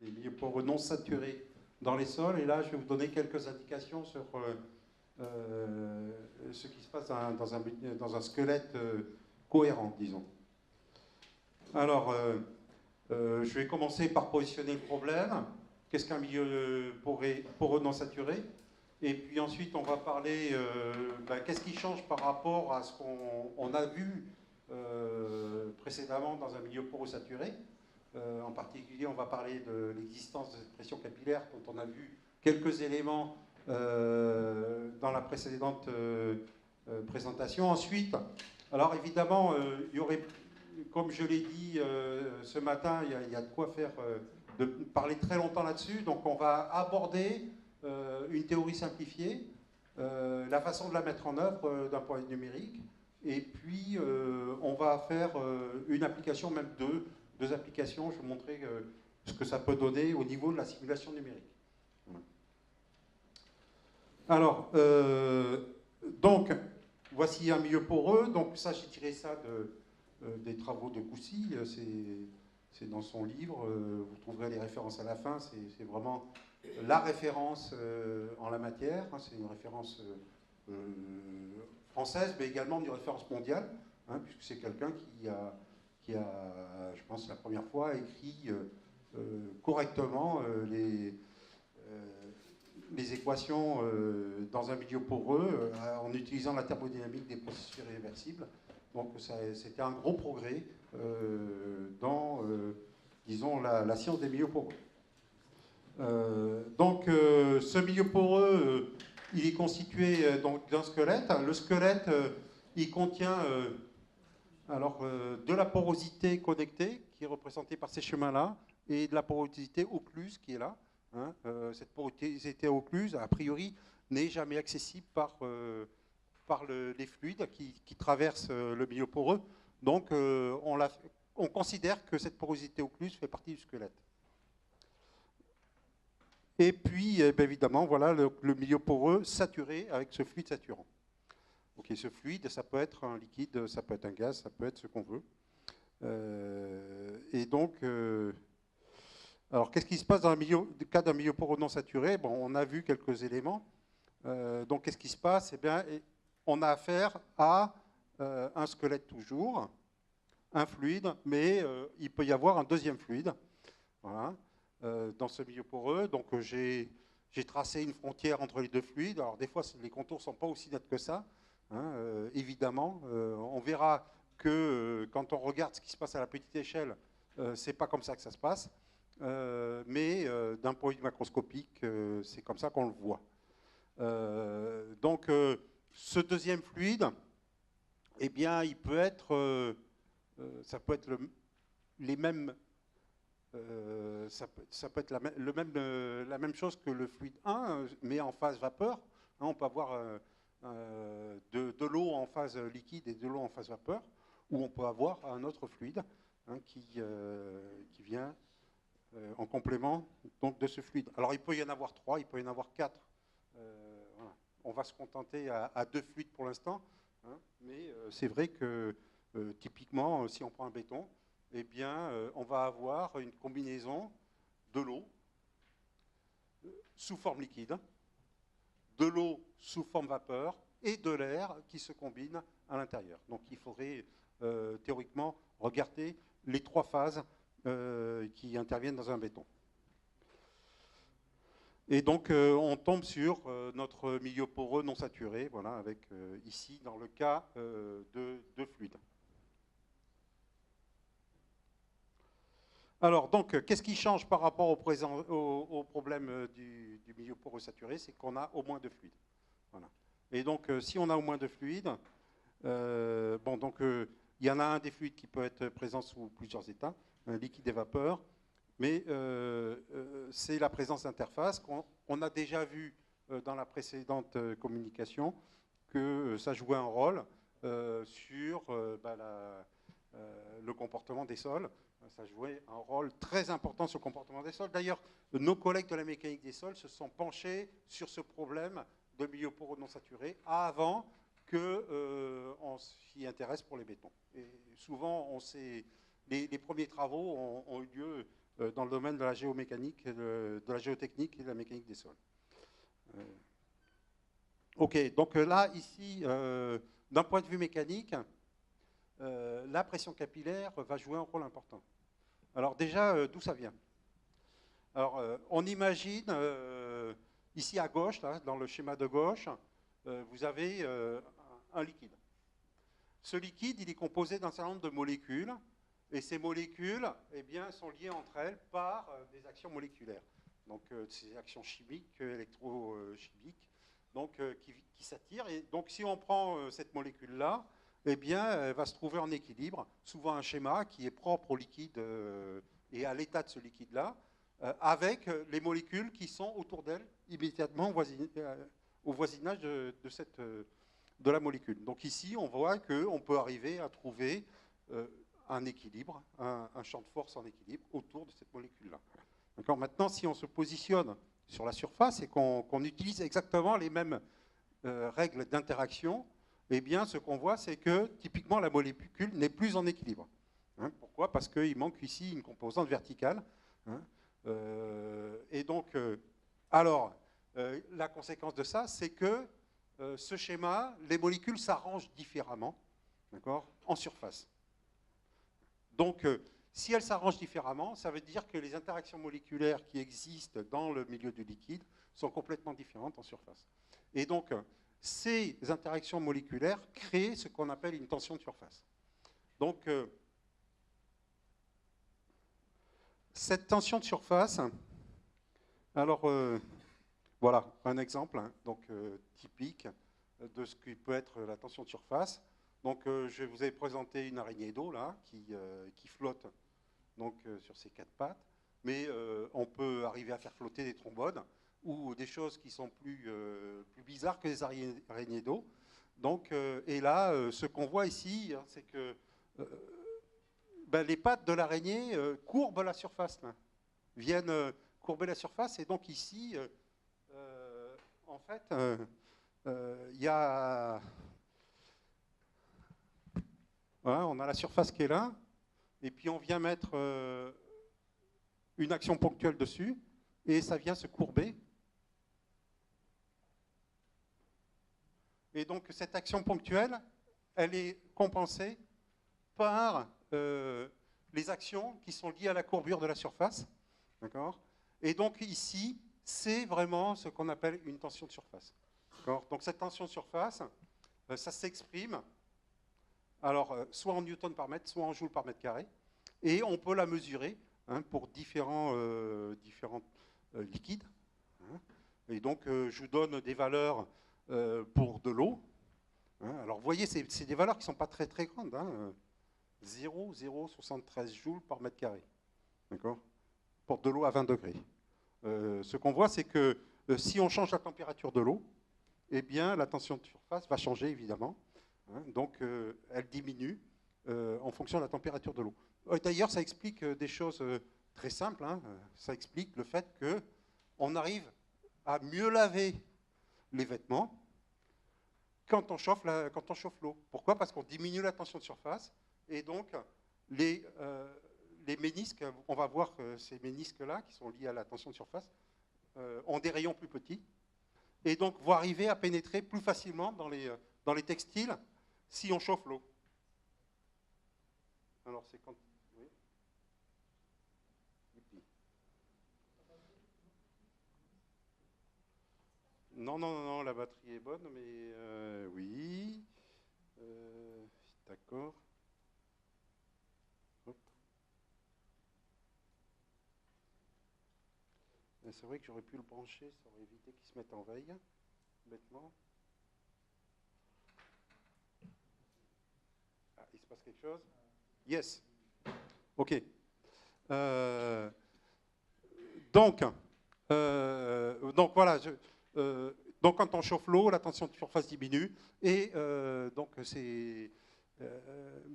des milieux poreux non saturés dans les sols. Et là, je vais vous donner quelques indications sur ce qui se passe dans un squelette cohérent, disons. Alors, je vais commencer par positionner le problème. Qu'est-ce qu'un milieu poreux non saturé? Et puis ensuite, on va parler qu'est-ce qui change par rapport à ce qu'on a vu précédemment dans un milieu poreux saturé. En particulier, on va parler de l'existence de cette pression capillaire dont on a vu quelques éléments dans la précédente présentation. Ensuite, alors évidemment, il y aurait, comme je l'ai dit ce matin, il y a de quoi faire, de parler très longtemps là-dessus. Donc on va aborder une théorie simplifiée, la façon de la mettre en œuvre d'un point de vue numérique, et puis on va faire une application, même deux applications. Je vais vous montrer ce que ça peut donner au niveau de la simulation numérique. Alors, donc, voici un milieu poreux. Donc ça, j'ai tiré ça des travaux de Coucy. C'est dans son livre. Vous trouverez les références à la fin. C'est vraiment la référence en la matière. C'est une référence française, mais également une référence mondiale, puisque c'est quelqu'un qui a, je pense, la première fois écrit correctement les équations dans un milieu poreux en utilisant la thermodynamique des processus irréversibles. Donc c'était un gros progrès dans, disons, la science des milieux poreux. Donc ce milieu poreux, il est constitué d'un squelette. Le squelette, il contient de la porosité connectée, qui est représentée par ces chemins-là, et de la porosité occluse, qui est là. Cette porosité occluse, a priori, n'est jamais accessible par les fluides qui traversent le milieu poreux. Donc, on considère que cette porosité occluse fait partie du squelette. Et puis, évidemment, voilà le milieu poreux saturé avec ce fluide saturant. Okay, ce fluide, ça peut être un liquide, ça peut être un gaz, ça peut être ce qu'on veut. Et donc, alors qu'est-ce qui se passe dans le cas d'un milieu poreux non saturé? Bon, on a vu quelques éléments. Donc, qu'est-ce qui se passe? Eh bien, on a affaire à un squelette toujours, un fluide, mais il peut y avoir un deuxième fluide. Voilà. Dans ce milieu poreux. Donc j'ai tracé une frontière entre les deux fluides. Alors des fois, les contours ne sont pas aussi nets que ça. Évidemment, on verra que quand on regarde ce qui se passe à la petite échelle, c'est pas comme ça que ça se passe. Mais d'un point de vue macroscopique, c'est comme ça qu'on le voit. Donc ce deuxième fluide, eh bien, il peut être, ça peut être les mêmes. Ça peut être la même chose que le fluide 1, mais en phase vapeur. On peut avoir de l'eau en phase liquide et de l'eau en phase vapeur, ou on peut avoir un autre fluide qui vient en complément donc, de ce fluide. Alors il peut y en avoir 3, il peut y en avoir 4. Voilà. On va se contenter à 2 fluides pour l'instant, mais c'est vrai que typiquement, si on prend un béton, eh bien, on va avoir une combinaison de l'eau sous forme liquide, de l'eau sous forme vapeur et de l'air qui se combinent à l'intérieur. Donc il faudrait théoriquement regarder les 3 phases qui interviennent dans un béton. Et donc on tombe sur notre milieu poreux non saturé, voilà, avec ici dans le cas de fluide. Alors, donc, qu'est-ce qui change par rapport au problème du milieu poreux saturé? C'est qu'on a au moins 2 fluides. Voilà. Et donc, si on a au moins 2 fluides, il y en a un des fluides qui peut être présent sous plusieurs états, liquide et vapeur, mais c'est la présence d'interface qu'on a déjà vu dans la précédente communication que ça jouait un rôle sur le comportement des sols. Ça jouait un rôle très important sur le comportement des sols. D'ailleurs, nos collègues de la mécanique des sols se sont penchés sur ce problème de milieu poreux non saturé avant qu'on s'y intéresse pour les bétons. Et souvent, les premiers travaux ont eu lieu dans le domaine de la géomécanique, de la géotechnique et de la mécanique des sols. Ok, donc là, ici, d'un point de vue mécanique, la pression capillaire va jouer un rôle important. Alors déjà, d'où ça vient? Alors, on imagine, ici à gauche, là, dans le schéma de gauche, vous avez un liquide. Ce liquide, il est composé d'un certain nombre de molécules, et ces molécules, eh bien, sont liées entre elles par des actions moléculaires. Donc, ces actions chimiques, électrochimiques, donc, qui s'attirent. Et donc, si on prend cette molécule-là, eh bien, elle va se trouver en équilibre, souvent un schéma qui est propre au liquide et à l'état de ce liquide-là, avec les molécules qui sont autour d'elle, immédiatement au voisinage de la molécule. Donc ici, on voit qu'on peut arriver à trouver un équilibre, un champ de force en équilibre autour de cette molécule-là. Maintenant, si on se positionne sur la surface et qu'on utilise exactement les mêmes règles d'interaction, eh bien, ce qu'on voit, c'est que typiquement la molécule n'est plus en équilibre. Pourquoi? Parce qu'il manque ici une composante verticale. Et donc, la conséquence de ça, c'est que ce schéma, les molécules s'arrangent différemment, en surface. Donc, si elles s'arrangent différemment, ça veut dire que les interactions moléculaires qui existent dans le milieu du liquide sont complètement différentes en surface. Et donc, ces interactions moléculaires créent ce qu'on appelle une tension de surface. Donc, cette tension de surface, alors voilà un exemple donc, typique de ce qui peut être la tension de surface. Donc, je vous ai présenté une araignée d'eau là qui flotte donc, sur ses quatre pattes, mais on peut arriver à faire flotter des trombones ou des choses qui sont plus bizarres que les araignées d'eau. Donc, et là, ce qu'on voit ici, hein, c'est que les pattes de l'araignée courbent la surface, là, viennent courber la surface. Et donc ici, en fait, il y a... Voilà, on a la surface qui est là, et puis on vient mettre une action ponctuelle dessus, et ça vient se courber. Et donc cette action ponctuelle, elle est compensée par les actions qui sont liées à la courbure de la surface. D'accord ? Et donc ici, c'est vraiment ce qu'on appelle une tension de surface. Donc cette tension de surface, ça s'exprime alors, soit en newton par mètre, soit en joule par mètre carré. Et on peut la mesurer pour différents liquides. Et donc, je vous donne des valeurs pour de l'eau. Alors, vous voyez, c'est des valeurs qui ne sont pas très, très grandes. 0,073 joules par mètre carré. D'accord ? Pour de l'eau à 20 degrés. Ce qu'on voit, c'est que si on change la température de l'eau, eh bien, la tension de surface va changer, évidemment. Donc, elle diminue en fonction de la température de l'eau. D'ailleurs, ça explique des choses très simples. Ça explique le fait qu'on arrive à mieux laver les vêtements quand on chauffe l'eau. Pourquoi? Parce qu'on diminue la tension de surface. Et donc, les ménisques, on va voir que ces ménisques-là, qui sont liés à la tension de surface, ont des rayons plus petits. Et donc, vont arriver à pénétrer plus facilement dans les textiles si on chauffe l'eau. Alors, c'est quand... Oui. Non, la batterie est bonne, mais oui. D'accord. C'est vrai que j'aurais pu le brancher, ça aurait évité qu'il se mette en veille, bêtement. Ah, il se passe quelque chose? Yes. OK. Donc voilà, donc quand on chauffe l'eau, la tension de surface diminue et donc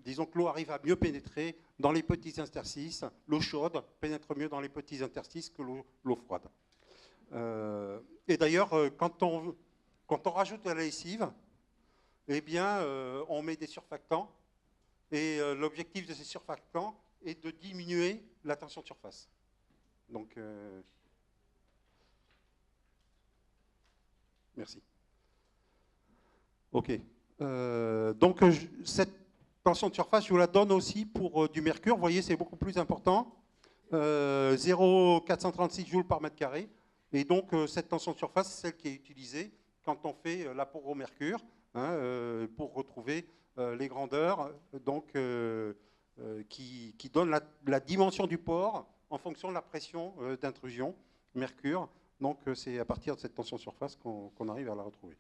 disons que l'eau arrive à mieux pénétrer dans les petits interstices. L'eau chaude pénètre mieux dans les petits interstices que l'eau froide. Et d'ailleurs, quand on rajoute de la lessive, eh bien, on met des surfactants. Et l'objectif de ces surfactants est de diminuer la tension de surface. Donc, merci. OK. Donc, cette tension de surface, je vous la donne aussi pour du mercure. Vous voyez, c'est beaucoup plus important. 0,436 joules par mètre carré. Et donc, cette tension de surface, c'est celle qui est utilisée quand on fait l'apport au mercure, hein, pour retrouver les grandeurs donc, qui donnent la dimension du pore en fonction de la pression d'intrusion mercure. Donc, c'est à partir de cette tension de surface qu'on arrive à la retrouver.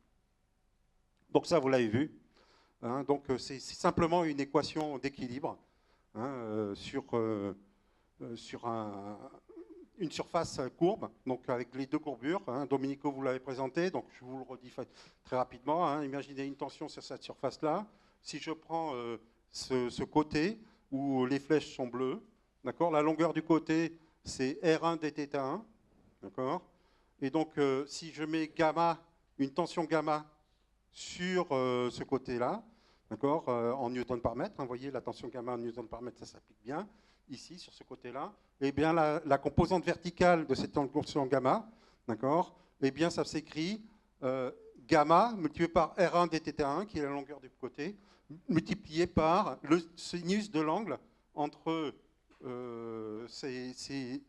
Donc ça, vous l'avez vu. Hein, donc, c'est simplement une équation d'équilibre, hein, sur une surface courbe, donc avec les deux courbures. Hein. Domenico vous l'avez présenté, donc je vous le redis très rapidement. Hein. Imaginez une tension sur cette surface-là. Si je prends ce côté où les flèches sont bleues, d'accord, la longueur du côté, c'est R1 dθ1, d'accord. Et donc, si je mets gamma, une tension gamma sur ce côté-là, d'accord, en newton par mètre, hein, vous voyez la tension gamma en newton par mètre, ça s'applique bien. Ici, sur ce côté-là, eh bien, la composante verticale de cette tension gamma, d'accord, eh bien, ça s'écrit gamma multiplié par R1 dθ1, qui est la longueur du côté, multiplié par le sinus de l'angle entre ces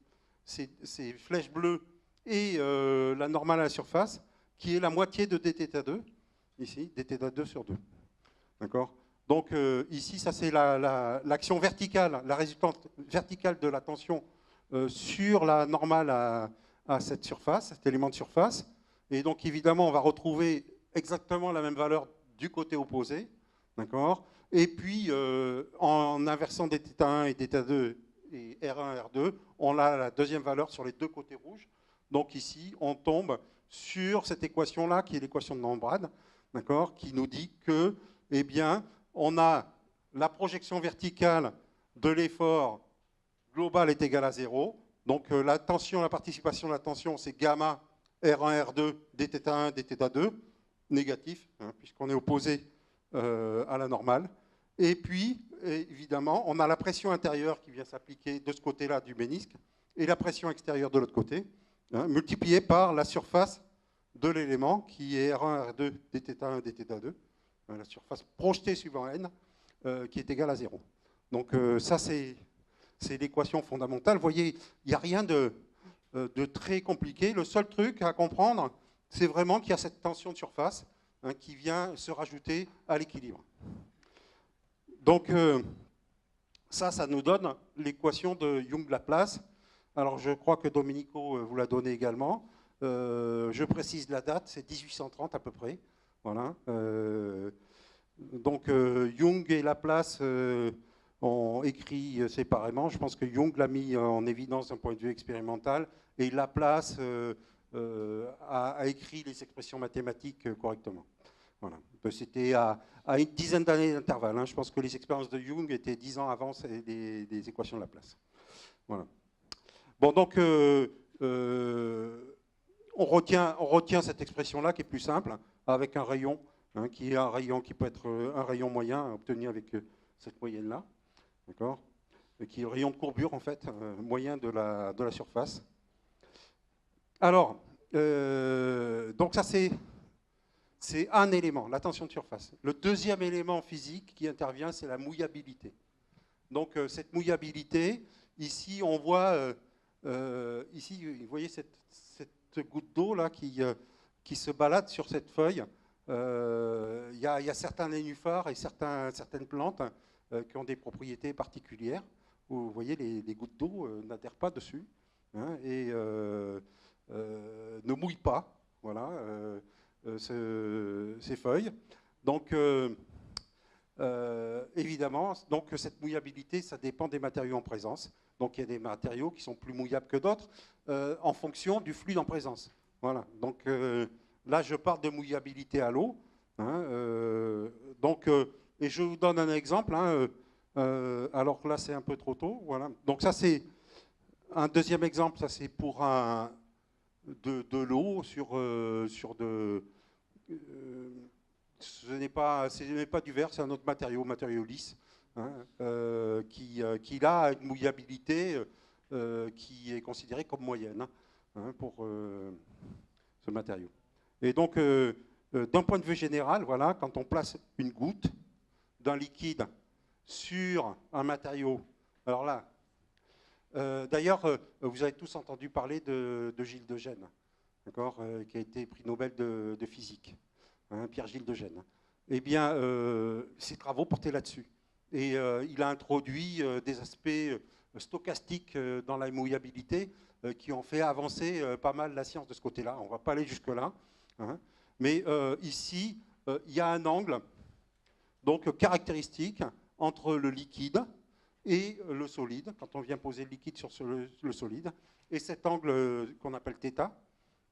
flèches bleues et la normale à la surface, qui est la moitié de dθ2, ici, dθ2 sur 2. D'accord ? Donc ici, ça c'est l'action verticale, la résultante verticale de la tension sur la normale à cette surface, cet élément de surface. Et donc évidemment, on va retrouver exactement la même valeur du côté opposé. D'accord ? Et puis, en inversant dθ1 et dθ2 et R1, R2, on a la deuxième valeur sur les deux côtés rouges. Donc ici, on tombe sur cette équation-là, qui est l'équation de Nambrad, d'accord, qui nous dit que, eh bien, on a la projection verticale de l'effort global est égale à 0. Donc la tension, la participation de la tension, c'est gamma R1, R2, dθ1, dθ2, négatif, hein, puisqu'on est opposé à la normale. Et puis, évidemment, on a la pression intérieure qui vient s'appliquer de ce côté-là du ménisque et la pression extérieure de l'autre côté, hein, multipliée par la surface de l'élément qui est R1, R2, dθ1, dθ2, hein, la surface projetée suivant n, qui est égale à 0. Donc ça, c'est l'équation fondamentale. Vous voyez, il n'y a rien de très compliqué. Le seul truc à comprendre, c'est vraiment qu'il y a cette tension de surface, hein, qui vient se rajouter à l'équilibre. Donc, ça nous donne l'équation de Young-Laplace. Alors, je crois que Domenico vous l'a donné également. Je précise la date, c'est 1830 à peu près. Voilà. Donc, Young et Laplace ont écrit séparément. Je pense que Young l'a mis en évidence d'un point de vue expérimental et Laplace a écrit les expressions mathématiques correctement. Voilà. C'était à une dizaine d'années d'intervalle. Hein. Je pense que les expériences de Young étaient 10 ans avant des équations de Laplace. Voilà. Bon, donc, on retient cette expression-là qui est plus simple, avec un rayon, hein, qui est un rayon qui peut être un rayon moyen obtenu avec cette moyenne-là, d'accord, qui est le rayon de courbure, en fait, moyen de la surface. Alors, donc ça c'est un élément, la tension de surface. Le deuxième élément physique qui intervient, c'est la mouillabilité. Donc cette mouillabilité, ici on voit, ici vous voyez cette goutte d'eau là qui se balade sur cette feuille. Il y a certains nénuphars et certaines plantes qui ont des propriétés particulières. Où, vous voyez, les gouttes d'eau n'adhèrent pas dessus, hein, et ne mouillent pas. Voilà. Ces feuilles. Donc, évidemment, donc, cette mouillabilité, ça dépend des matériaux en présence. Donc, il y a des matériaux qui sont plus mouillables que d'autres en fonction du fluide en présence. Voilà. Donc, là, je parle de mouillabilité à l'eau. Hein, donc, et je vous donne un exemple. Hein, alors que là, c'est un peu trop tôt. Voilà. Donc, ça, c'est un deuxième exemple. Ça, c'est pour de l'eau sur ce n'est pas du verre, c'est un autre matériau lisse, hein, qui là a une mouillabilité qui est considérée comme moyenne pour ce matériau. Et donc, d'un point de vue général, voilà, quand on place une goutte d'un liquide sur un matériau, alors là, d'ailleurs, vous avez tous entendu parler de Gilles de Gennes, d'accord, qui a été prix Nobel de physique, Pierre-Gilles de Gennes. Eh bien, ses travaux portaient là-dessus. Et il a introduit des aspects stochastiques dans la mouillabilité qui ont fait avancer pas mal la science de ce côté-là. On ne va pas aller jusque-là. Mais ici, il y a un angle donc, caractéristique entre le liquide et le solide, quand on vient poser le liquide sur le solide. Et cet angle qu'on appelle θ,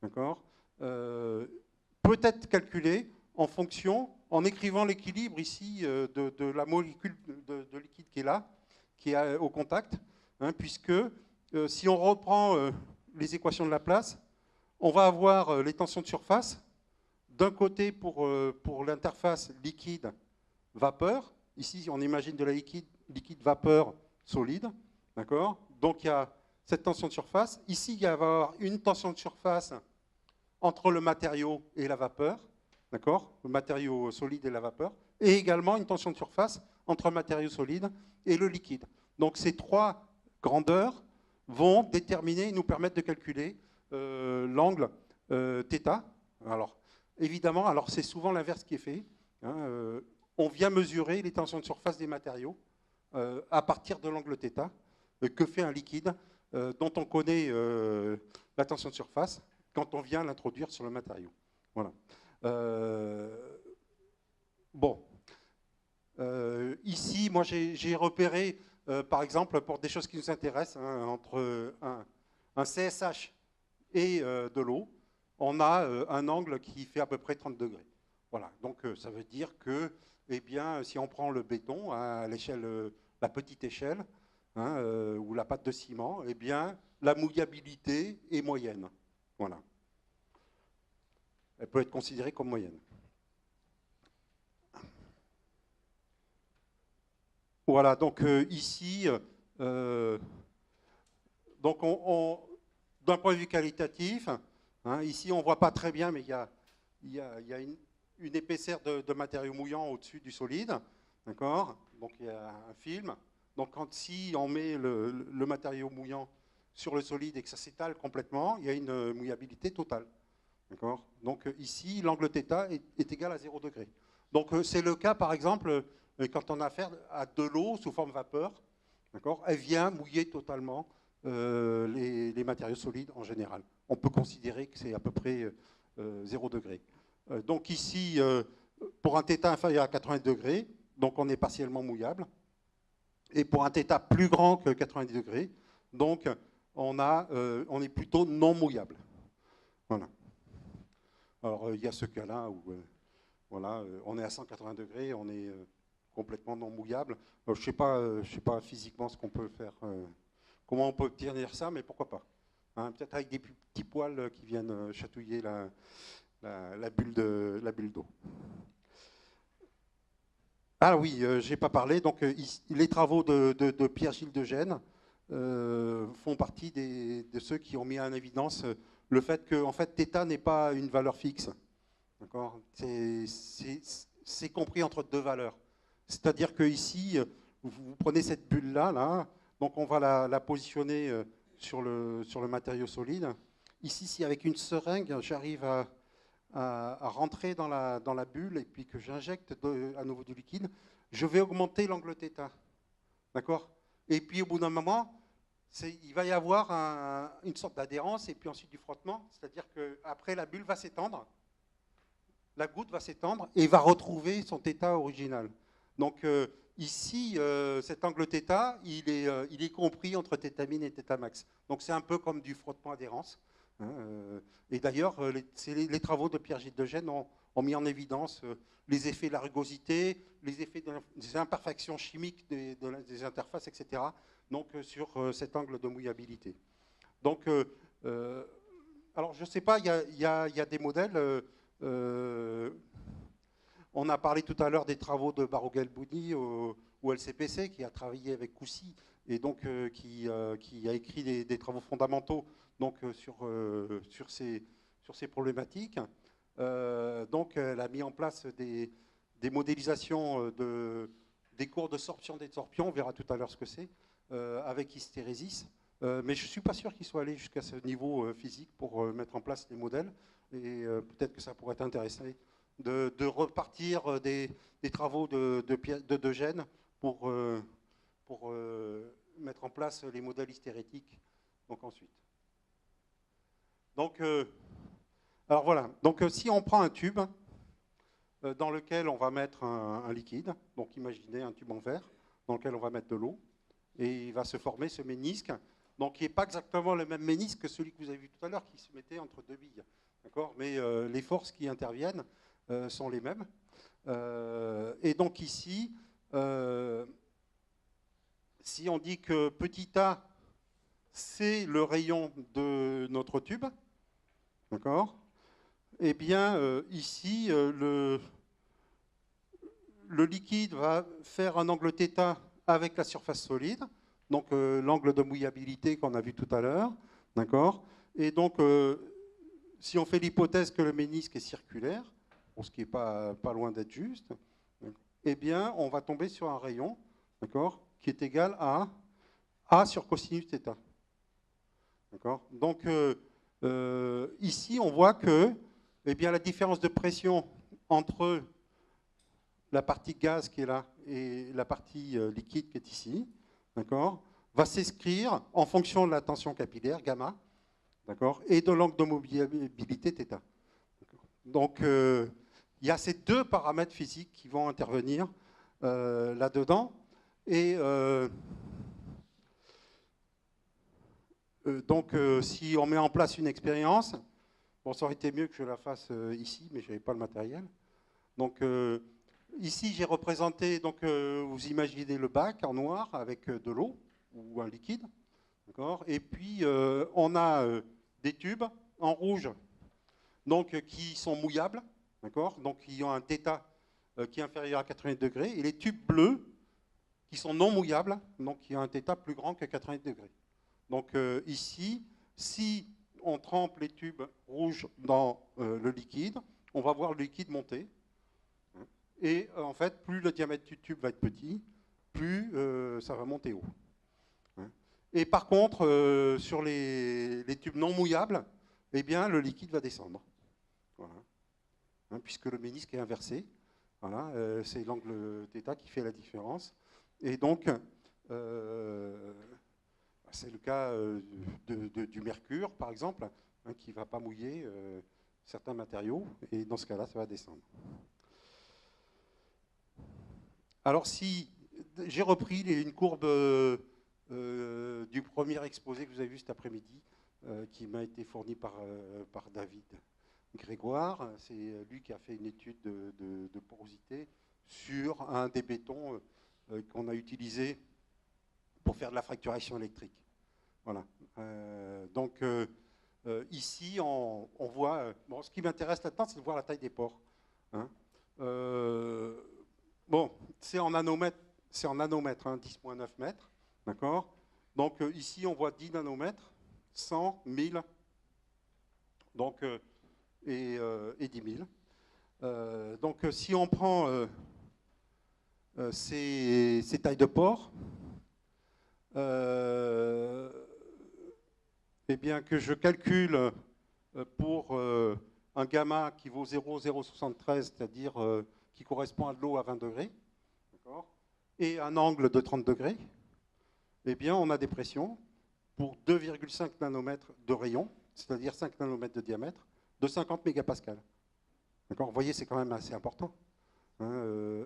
d'accord, peut être calculé en fonction, en écrivant l'équilibre ici de la molécule de liquide qui est là, qui est au contact, puisque si on reprend les équations de Laplace, on va avoir les tensions de surface, d'un côté pour l'interface liquide-vapeur, ici on imagine de la liquide-vapeur solide, d'accord. Donc il y a cette tension de surface, ici il va y avoir une tension de surface entre le matériau et la vapeur, d'accord, le matériau solide et la vapeur, et également une tension de surface entre le matériau solide et le liquide. Donc ces trois grandeurs vont déterminer, nous permettre de calculer l'angle θ. Alors, évidemment, alors c'est souvent l'inverse qui est fait. On vient mesurer les tensions de surface des matériaux à partir de l'angle θ que fait un liquide dont on connaît la tension de surface quand on vient l'introduire sur le matériau. Voilà. Bon. Ici, moi, j'ai repéré, par exemple, pour des choses qui nous intéressent, entre un CSH et de l'eau, on a un angle qui fait à peu près 30 degrés. Voilà. Donc, ça veut dire que, eh bien, si on prend le béton à l'échelle, la petite échelle, ou la pâte de ciment, eh bien, la mouillabilité est moyenne. Voilà. Elle peut être considérée comme moyenne. Voilà, donc ici, donc d'un point de vue qualitatif, ici on ne voit pas très bien, mais il y a une épaisseur de matériaux mouillants au-dessus du solide, d'accord. Donc il y a un film. Donc si on met le matériau mouillant sur le solide et que ça s'étale complètement, il y a une mouillabilité totale. Donc ici, l'angle θ est égal à 0 degré. Donc c'est le cas, par exemple, quand on a affaire à de l'eau sous forme vapeur, elle vient mouiller totalement les matériaux solides en général. On peut considérer que c'est à peu près 0 degré. Donc ici, pour un θ inférieur à 80 degrés, donc on est partiellement mouillable. Et pour un θ plus grand que 90 degrés, donc on est plutôt non mouillable. Voilà. Alors, il y a ce cas-là où voilà, on est à 180 degrés, on est complètement non mouillable. Je ne sais pas physiquement ce qu'on peut faire, comment on peut obtenir ça, mais pourquoi pas. Peut-être avec des petits poils qui viennent chatouiller la bulle d'eau. Ah oui, je n'ai pas parlé. Donc, les travaux de Pierre-Gilles de Gennes font partie de ceux qui ont mis en évidence le fait que en fait, θ n'est pas une valeur fixe. C'est compris entre deux valeurs. C'est-à-dire que ici, vous prenez cette bulle-là, donc on va la positionner sur le matériau solide. Ici, si avec une seringue, j'arrive à rentrer dans la bulle et puis que j'injecte à nouveau du liquide, je vais augmenter l'angle θ. D'accord ? Et puis au bout d'un moment, il va y avoir une sorte d'adhérence et puis ensuite du frottement, c'est-à-dire qu'après la bulle va s'étendre, la goutte va s'étendre et va retrouver son θ original. Donc ici, cet angle θ, il est compris entre θ min et θ max. Donc c'est un peu comme du frottement-adhérence. Et d'ailleurs, les travaux de Pierre-Gilles de Gennes ont mis en évidence les effets de la rugosité, les effets des imperfections chimiques des interfaces, etc. Donc sur cet angle de mouillabilité. Donc, alors je ne sais pas, il y a des modèles. On a parlé tout à l'heure des travaux de Barogel-Bouni ou LCPC qui a travaillé avec Coucy et donc qui a écrit des travaux fondamentaux donc, sur ces problématiques. Donc elle a mis en place des modélisations des cours de sorption des torpions, on verra tout à l'heure ce que c'est, avec hystérésis. Mais je ne suis pas sûr qu'il soit allé jusqu'à ce niveau physique pour mettre en place les modèles. Et peut-être que ça pourrait t'intéresser de repartir des travaux de Gênes pour mettre en place les modèles hystérétiques donc ensuite. Donc, alors voilà, donc si on prend un tube dans lequel on va mettre un liquide, donc imaginez un tube en verre dans lequel on va mettre de l'eau, et il va se former ce ménisque, donc qui n'est pas exactement le même ménisque que celui que vous avez vu tout à l'heure, qui se mettait entre deux billes. Mais les forces qui interviennent sont les mêmes. Et donc ici, si on dit que petit a, c'est le rayon de notre tube, d'accord? Eh bien, ici, le liquide va faire un angle θ avec la surface solide, donc l'angle de mouillabilité qu'on a vu tout à l'heure, d'accord? Et donc, si on fait l'hypothèse que le ménisque est circulaire, ce qui n'est pas loin d'être juste, eh bien, on va tomber sur un rayon, d'accord, qui est égal à A sur cosinus θ. D'accord? Donc, ici, on voit que eh bien, la différence de pression entre la partie gaz qui est là et la partie liquide qui est ici, d'accord, va s'inscrire en fonction de la tension capillaire, gamma, d'accord, et de l'angle de mobilité θ. Donc, il y a ces deux paramètres physiques qui vont intervenir là-dedans. Et donc, si on met en place une expérience, bon, ça aurait été mieux que je la fasse ici, mais je n'avais pas le matériel. Donc, ici, j'ai représenté, donc, vous imaginez le bac en noir avec de l'eau ou un liquide. Et puis, on a des tubes en rouge donc, qui sont mouillables, donc qui ont un θ qui est inférieur à 80 degrés, et les tubes bleus qui sont non mouillables, donc qui ont un θ plus grand que 80 degrés. Donc ici, si on trempe les tubes rouges dans le liquide, on va voir le liquide monter. Et en fait, plus le diamètre du tube va être petit, plus ça va monter haut. Et par contre, sur les tubes non mouillables, eh bien, le liquide va descendre. Voilà. Puisque le ménisque est inversé. Voilà, c'est l'angle θ qui fait la différence. Et donc, c'est le cas du mercure, par exemple, qui ne va pas mouiller certains matériaux. Et dans ce cas-là, ça va descendre. Alors, si j'ai repris une courbe du premier exposé que vous avez vu cet après-midi, qui m'a été fourni par David Grégoire. C'est lui qui a fait une étude de porosité sur un des bétons qu'on a utilisé pour faire de la fracturation électrique. Voilà. Donc ici, on voit... bon, ce qui m'intéresse là-dedans, c'est de voir la taille des pores. Hein. Bon, c'est en nanomètres, 10,9 mètres. D'accord. Donc ici, on voit 10 nanomètres, 100, 1000, donc, et 10 000. Donc si on prend ces tailles de pores, eh bien que je calcule pour un gamma qui vaut 0,073, c'est-à-dire qui correspond à de l'eau à 20 degrés, et un angle de 30 degrés, eh bien on a des pressions pour 2,5 nanomètres de rayon, c'est-à-dire 5 nanomètres de diamètre, de 50 mégapascales. Vous voyez, c'est quand même assez important.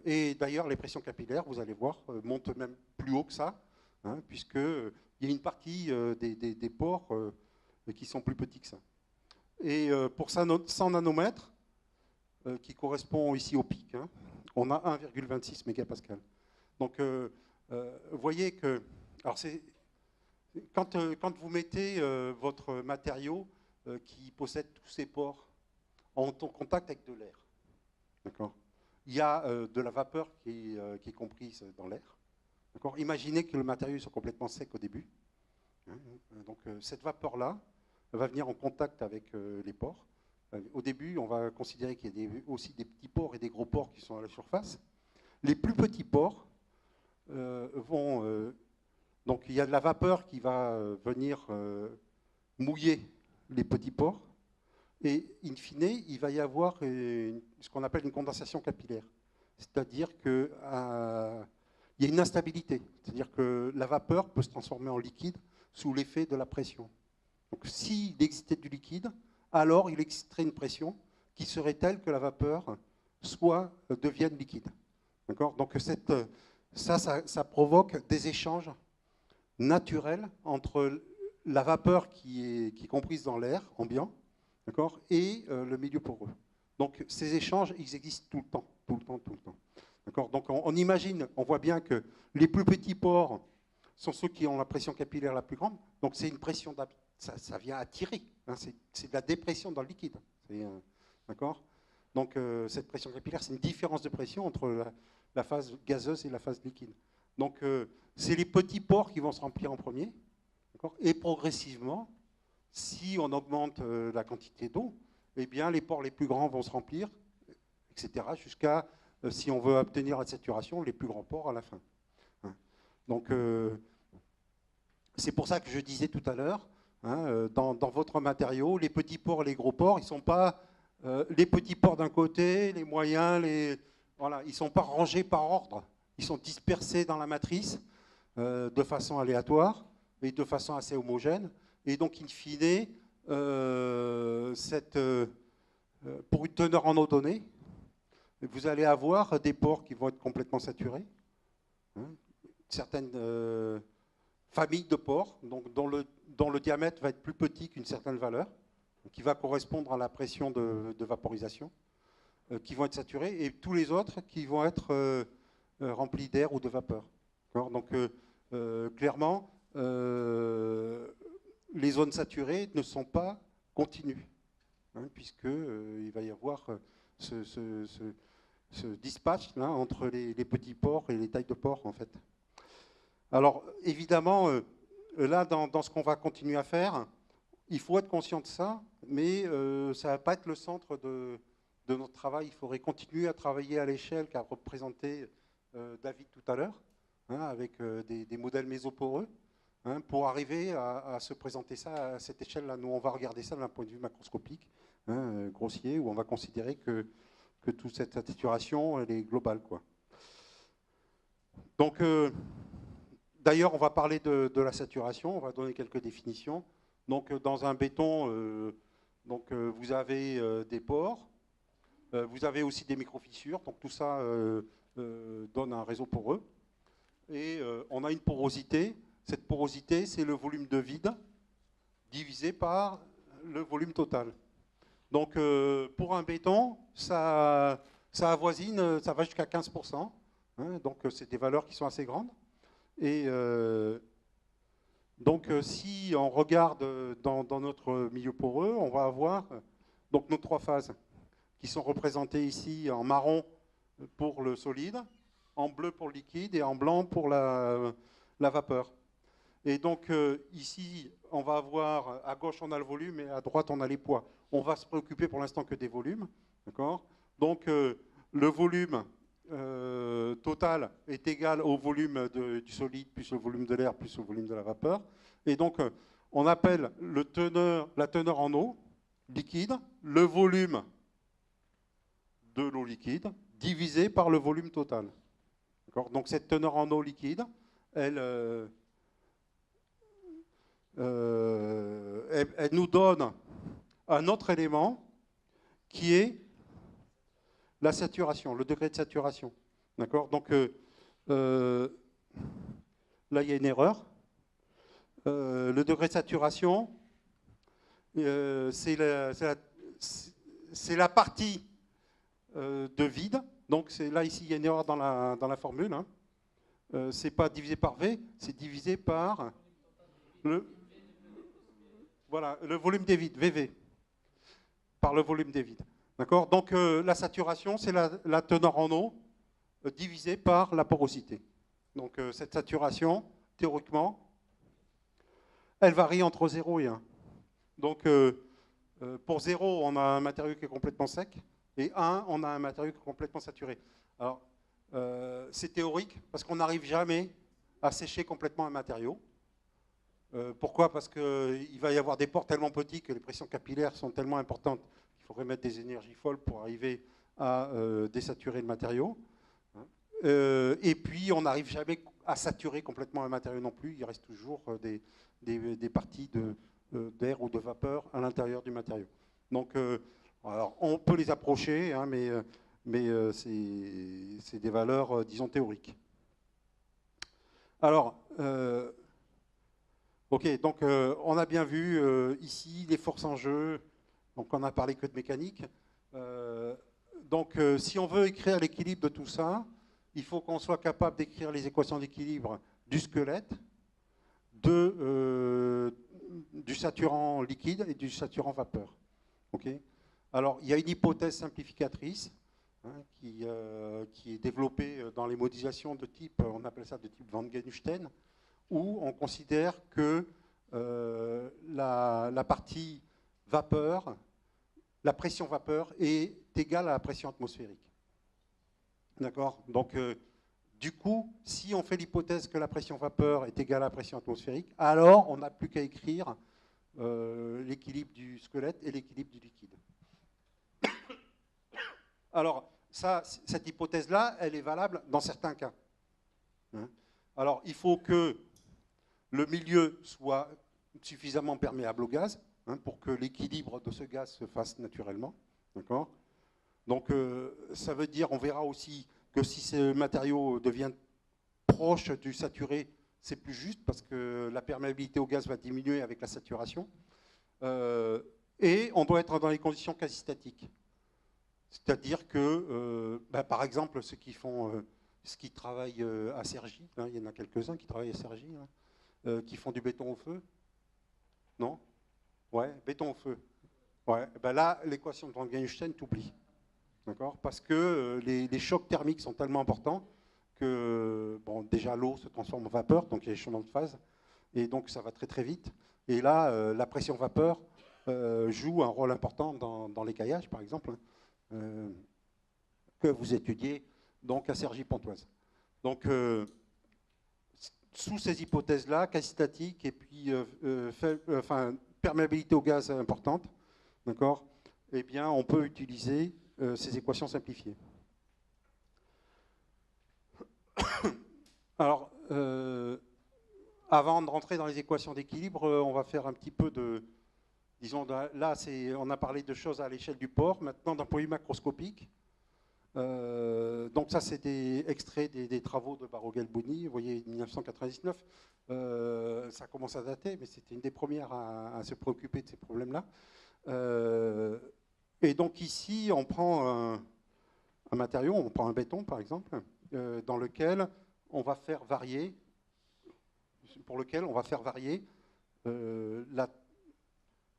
Et d'ailleurs, les pressions capillaires, vous allez voir, montent même plus haut que ça, puisqu'il y a une partie des pores qui sont plus petits que ça. Et pour 100 nanomètres, qui correspond ici au pic, on a 1,26 mégapascal. Donc, vous voyez que... Alors, quand vous mettez votre matériau qui possède tous ces pores en contact avec de l'air, d'accord, il y a de la vapeur qui est comprise dans l'air, Imaginez que le matériau soit complètement sec au début. Donc cette vapeur-là va venir en contact avec les pores. Au début, on va considérer qu'il y a aussi des petits pores et des gros pores qui sont à la surface. Les plus petits pores vont... donc il y a de la vapeur qui va venir mouiller les petits pores. Et in fine, il va y avoir ce qu'on appelle une condensation capillaire. C'est-à-dire qu'il y a une instabilité. C'est-à-dire que la vapeur peut se transformer en liquide sous l'effet de la pression. Donc s'il existait du liquide, alors il existerait une pression qui serait telle que la vapeur devienne liquide. Donc ça provoque des échanges naturels entre la vapeur qui est comprise dans l'air ambiant, et le milieu poreux. Donc ces échanges, ils existent tout le temps. Donc on imagine, on voit bien que les plus petits pores sont ceux qui ont la pression capillaire la plus grande. Donc c'est une pression, ça vient attirer. C'est de la dépression dans le liquide. D'accord. Donc cette pression capillaire, c'est une différence de pression entre la phase gazeuse et la phase liquide. Donc c'est les petits pores qui vont se remplir en premier. Et progressivement, si on augmente la quantité d'eau, eh bien les pores les plus grands vont se remplir, etc. Jusqu'à, si on veut obtenir la saturation, les plus grands pores à la fin. Donc c'est pour ça que je disais tout à l'heure, dans votre matériau, les petits pores et les gros pores, ils ne sont pas les petits pores d'un côté, les moyens, voilà, ils ne sont pas rangés par ordre. Ils sont dispersés dans la matrice de façon aléatoire et de façon assez homogène. Et donc, in fine, pour une teneur en eau donnée, vous allez avoir des pores qui vont être complètement saturés, certaines familles de pores donc, dont le diamètre va être plus petit qu'une certaine valeur, qui va correspondre à la pression de vaporisation, qui vont être saturés, et tous les autres qui vont être remplis d'air ou de vapeur. Donc, clairement, les zones saturées ne sont pas continues, puisqu'il va y avoir ce dispatch là, entre les petits pores et les tailles de pores, en fait. Alors, évidemment, là, dans ce qu'on va continuer à faire, il faut être conscient de ça, mais ça ne va pas être le centre de notre travail. Il faudrait continuer à travailler à l'échelle qu'a représenté David tout à l'heure, avec des modèles mésoporeux, pour arriver à se présenter ça à cette échelle-là. Nous, on va regarder ça d'un point de vue macroscopique, grossier, où on va considérer que toute cette saturation, elle est globale, quoi. Donc, d'ailleurs, on va parler de la saturation, on va donner quelques définitions. Donc, dans un béton, vous avez des pores, vous avez aussi des microfissures, donc tout ça donne un réseau poreux. Et on a une porosité. Cette porosité, c'est le volume de vide divisé par le volume total. Donc, pour un béton, ça avoisine, ça va jusqu'à 15%. Donc, c'est des valeurs qui sont assez grandes. Et donc, si on regarde dans notre milieu poreux, on va avoir donc, nos trois phases qui sont représentées ici en marron pour le solide, en bleu pour le liquide et en blanc pour la vapeur. Et donc ici, on va avoir, à gauche on a le volume et à droite on a les poids. On va se préoccuper pour l'instant que des volumes. Donc le volume total est égal au volume du solide plus le volume de l'air plus le volume de la vapeur. Et donc on appelle la teneur en eau liquide, le volume de l'eau liquide divisé par le volume total. Donc cette teneur en eau liquide, elle nous donne un autre élément qui est la saturation, le degré de saturation. D'accord. Donc là, il y a une erreur. Le degré de saturation, c'est la partie de vide. Donc là, ici, il y a une erreur dans la formule. Ce n'est pas divisé par V, c'est divisé par le volume des vides, VV, par le volume des vides. D'accord. Donc la saturation, c'est la teneur en eau divisée par la porosité. Donc cette saturation, théoriquement, elle varie entre 0 et 1. Donc pour 0, on a un matériau qui est complètement sec, et 1, on a un matériau qui est complètement saturé. Alors, c'est théorique, parce qu'on n'arrive jamais à sécher complètement un matériau. Pourquoi? Parce qu'il va y avoir des pores tellement petits que les pressions capillaires sont tellement importantes qu'il faudrait mettre des énergies folles pour arriver à désaturer le matériau. Et puis, on n'arrive jamais à saturer complètement un matériau non plus. Il reste toujours des parties d'air ou de vapeur à l'intérieur du matériau. Donc, alors, on peut les approcher, hein, mais c'est des valeurs, disons, théoriques. Alors, ok, donc on a bien vu ici les forces en jeu. Donc, on n'a parlé que de mécanique. Donc, si on veut écrire l'équilibre de tout ça, il faut qu'on soit capable d'écrire les équations d'équilibre du squelette, du saturant liquide et du saturant vapeur. Okay. Alors, il y a une hypothèse simplificatrice, hein, qui est développée dans les modélisations de type, on appelle ça de type Van Genuchten, où on considère que la partie vapeur, la pression vapeur est égale à la pression atmosphérique. D'accord? Donc, du coup, si on fait l'hypothèse que la pression vapeur est égale à la pression atmosphérique, alors on n'a plus qu'à écrire l'équilibre du squelette et l'équilibre du liquide. Alors, cette hypothèse-là, elle est valable dans certains cas. Hein? Alors, il faut que le milieu soit suffisamment perméable au gaz, hein, pour que l'équilibre de ce gaz se fasse naturellement. D'accord? Donc, ça veut dire, on verra aussi que si ce matériau devient proche du saturé, c'est plus juste parce que la perméabilité au gaz va diminuer avec la saturation. Et on doit être dans les conditions quasi statiques. C'est-à-dire que, par exemple, ceux qui travaillent à Cergy, hein, il y en a quelques-uns qui travaillent à Cergy, hein, qui font du béton au feu. Non? Ouais, béton au feu. Ouais, ben là, l'équation de Van Genuchten t'oublie. D'accord? Parce que les chocs thermiques sont tellement importants que, bon, déjà l'eau se transforme en vapeur, donc il y a des changements de phase, et donc ça va très très vite. Et là, la pression vapeur joue un rôle important dans l'écaillage, par exemple, hein, que vous étudiez donc à Cergy-Pontoise. Donc, sous ces hypothèses-là, quasi statique et puis perméabilité au gaz importante, d'accord, eh bien, on peut utiliser ces équations simplifiées. Alors, avant de rentrer dans les équations d'équilibre, on va faire un petit peu de... Disons, là, on a parlé de choses à l'échelle du pore. Maintenant, d'un point de vue macroscopique, donc ça, c'est des extraits des travaux de Barogel-Bouni, vous voyez, 1999. Ça commence à dater, mais c'était une des premières à se préoccuper de ces problèmes-là. Et donc ici, on prend un matériau, on prend un béton, par exemple, dans lequel on va faire varier,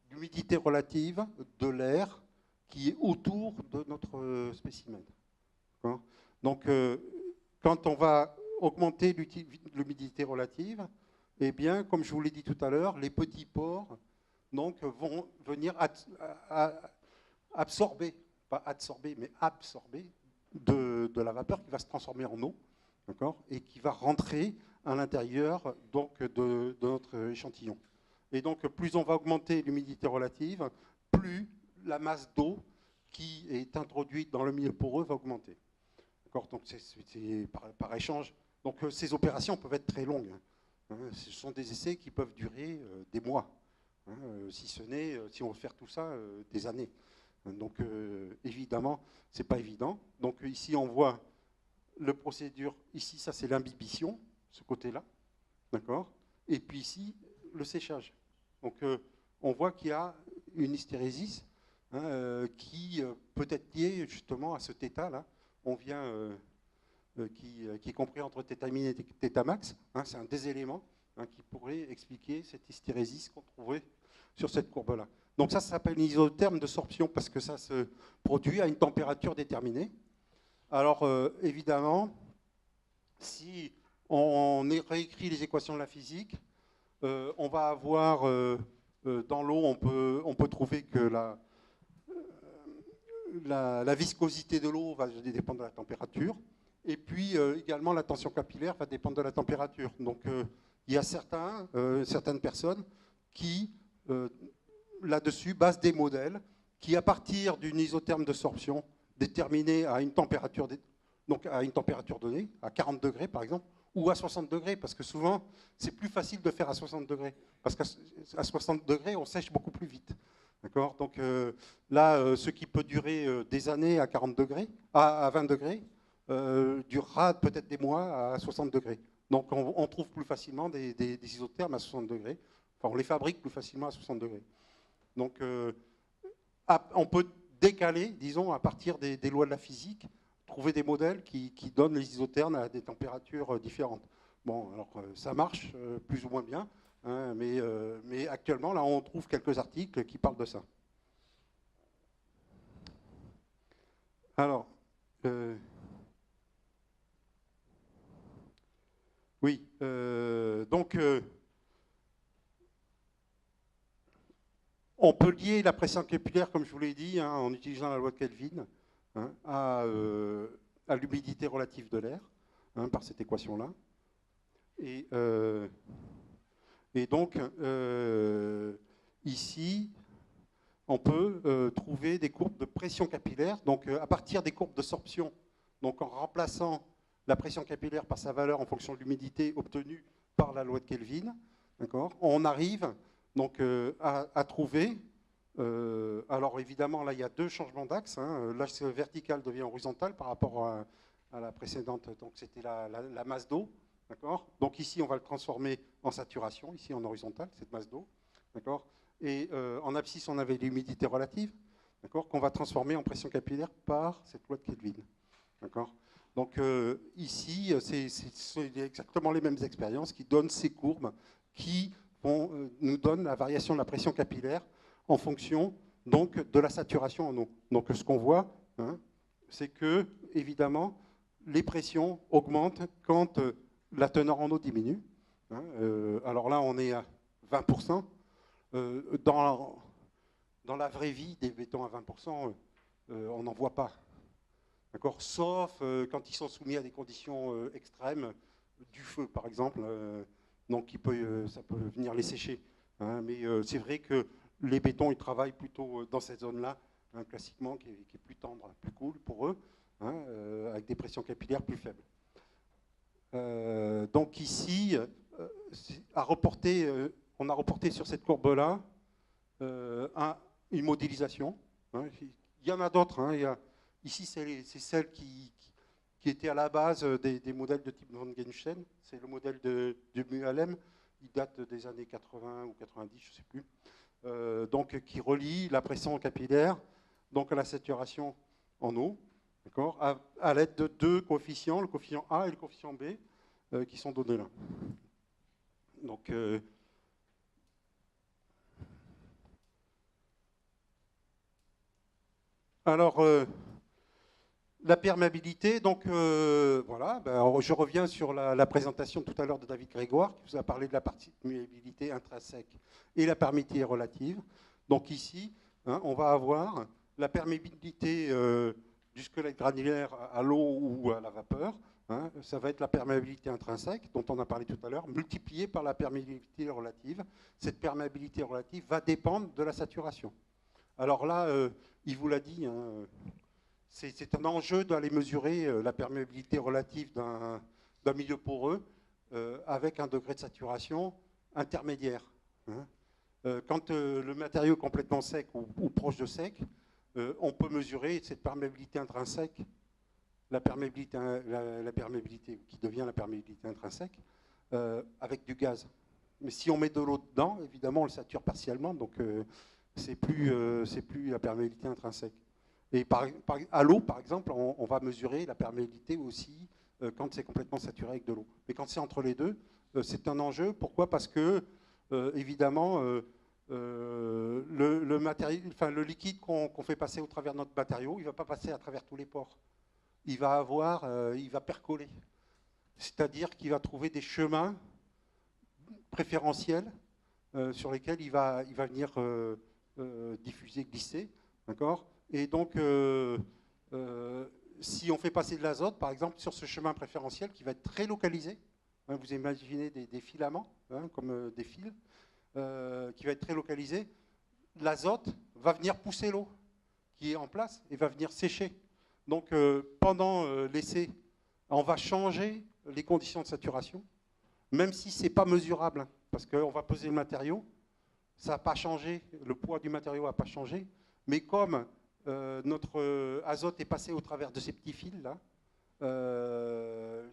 l'humidité relative de l'air qui est autour de notre spécimen. Donc, quand on va augmenter l'humidité relative, eh bien, comme je vous l'ai dit tout à l'heure, les petits pores donc, vont venir absorber, pas adsorber, mais absorber de la vapeur qui va se transformer en eau, d'accord, et qui va rentrer à l'intérieur donc de notre échantillon. Et donc, plus on va augmenter l'humidité relative, plus la masse d'eau qui est introduite dans le milieu poreux va augmenter. Donc, c'est par échange. Donc, ces opérations peuvent être très longues. Hein. Ce sont des essais qui peuvent durer des mois, hein, si ce n'est, si on veut faire tout ça, des années. Donc, évidemment, ce n'est pas évident. Donc, ici, on voit le procédure. Ici, ça, c'est l'imbibition, ce côté-là. D'accord? Et puis ici, le séchage. Donc, on voit qu'il y a une hystérésis, hein, qui peut être liée justement à ce θ-là. On vient, qui est compris entre θmin et θmax. Hein, c'est un des éléments, hein, qui pourrait expliquer cette hystérésis qu'on trouvait sur cette courbe-là. Donc ça s'appelle une isotherme de sorption parce que ça se produit à une température déterminée. Alors, évidemment, si on réécrit les équations de la physique. On va avoir, dans l'eau, on peut trouver que la viscosité de l'eau va dépendre de la température. Et puis également, la tension capillaire va dépendre de la température. Donc il y a certaines personnes qui, là-dessus, basent des modèles qui, à partir d'une isotherme de sorption déterminée à une température, donc à une température donnée, à 40 degrés par exemple, ou à 60 degrés, parce que souvent, c'est plus facile de faire à 60 degrés. Parce qu'à 60 degrés, on sèche beaucoup plus vite. D'accord. Donc là, ce qui peut durer des années à 40 degrés, à 20 degrés, durera peut-être des mois à 60 degrés. Donc on trouve plus facilement des isothermes à 60 degrés. Enfin, on les fabrique plus facilement à 60 degrés. Donc on peut décaler, disons, à partir des lois de la physique, trouver des modèles qui donnent les isothermes à des températures différentes. Bon, alors ça marche plus ou moins bien, hein, mais actuellement, là, on trouve quelques articles qui parlent de ça. Alors, oui, donc on peut lier la pression capillaire, comme je vous l'ai dit, hein, en utilisant la loi de Kelvin, hein, à l'humidité relative de l'air, hein, par cette équation-là. Et donc, ici, on peut trouver des courbes de pression capillaire. Donc, à partir des courbes de sorption, donc en remplaçant la pression capillaire par sa valeur en fonction de l'humidité obtenue par la loi de Kelvin, on arrive donc à trouver. Alors évidemment, là, il y a deux changements d'axe. Hein. L'axe vertical devient horizontal par rapport à la précédente. Donc, c'était la masse d'eau. Donc ici, on va le transformer en saturation, ici en horizontal, cette masse d'eau. Et en abscisse, on avait l'humidité relative, qu'on va transformer en pression capillaire par cette loi de Kelvin. Donc ici, c'est exactement les mêmes expériences qui donnent ces courbes qui nous donnent la variation de la pression capillaire en fonction donc, de la saturation en eau. Donc ce qu'on voit, hein, c'est que, évidemment, les pressions augmentent quand la teneur en eau diminue. Hein, alors là, on est à 20%. Dans la vraie vie, des bétons à 20%, on n'en voit pas. Sauf quand ils sont soumis à des conditions extrêmes, du feu par exemple, donc ça peut venir les sécher. Hein, mais c'est vrai que les bétons, ils travaillent plutôt dans cette zone-là, hein, classiquement, qui est plus tendre, plus cool pour eux, hein, avec des pressions capillaires plus faibles. Donc ici, on a reporté sur cette courbe-là une modélisation. Hein. Il y en a d'autres. Hein. Ici, c'est celle qui était à la base des modèles de type von Genschen. C'est le modèle de Muhalem. Il date des années 80 ou 90, je ne sais plus. Donc, qui relie la pression capillaire donc à la saturation en eau, à l'aide de deux coefficients, le coefficient A et le coefficient B, qui sont donnés là. Donc, alors, la perméabilité, donc voilà, je reviens sur la présentation tout à l'heure de David Grégoire, qui vous a parlé de la perméabilité intrinsèque et la perméabilité relative. Donc ici, hein, on va avoir la perméabilité du squelette granulaire à l'eau ou à la vapeur. Hein, ça va être la perméabilité intrinsèque, dont on a parlé tout à l'heure, multipliée par la perméabilité relative. Cette perméabilité relative va dépendre de la saturation. Alors là, il vous l'a dit, hein, c'est un enjeu d'aller mesurer la perméabilité relative d'un milieu poreux avec un degré de saturation intermédiaire. Hein. Quand le matériau est complètement sec ou proche de sec, on peut mesurer cette perméabilité intrinsèque, la perméabilité qui devient la perméabilité intrinsèque, avec du gaz. Mais si on met de l'eau dedans, évidemment, on le sature partiellement, donc c'est plus la perméabilité intrinsèque. Et à l'eau, par exemple, on va mesurer la perméabilité aussi quand c'est complètement saturé avec de l'eau. Mais quand c'est entre les deux, c'est un enjeu. Pourquoi? Parce que, évidemment, le liquide qu'on fait passer au travers de notre matériau, il ne va pas passer à travers tous les pores. Il va percoler. c'est-à-dire qu'il va trouver des chemins préférentiels sur lesquels il va venir diffuser, glisser, d'accord. Et donc, si on fait passer de l'azote, par exemple, sur ce chemin préférentiel qui va être très localisé, hein, vous imaginez des filaments, hein, comme des fils, qui va être très localisé, l'azote va venir pousser l'eau qui est en place et va venir sécher. Donc, pendant l'essai, on va changer les conditions de saturation, même si ce n'est pas mesurable, hein, parce qu'on va peser le matériau, ça n'a pas changé, le poids du matériau n'a pas changé, mais comme notre azote est passé au travers de ces petits fils-là,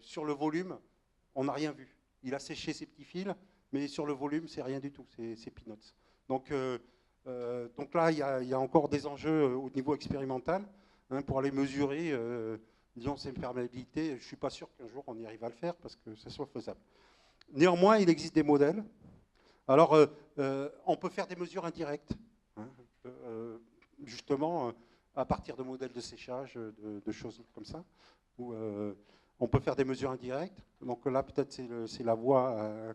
sur le volume, on n'a rien vu. Il a séché ces petits fils, mais sur le volume, c'est rien du tout, c'est peanuts. Donc là, il y a encore des enjeux au niveau expérimental, hein, pour aller mesurer, disons, ces perméabilités. Je ne suis pas sûr qu'un jour on y arrive à le faire parce que ça soit faisable. Néanmoins, il existe des modèles. Alors, on peut faire des mesures indirectes, hein, justement, à partir de modèles de séchage, de choses comme ça, où on peut faire des mesures indirectes. Donc là, peut-être c'est la voie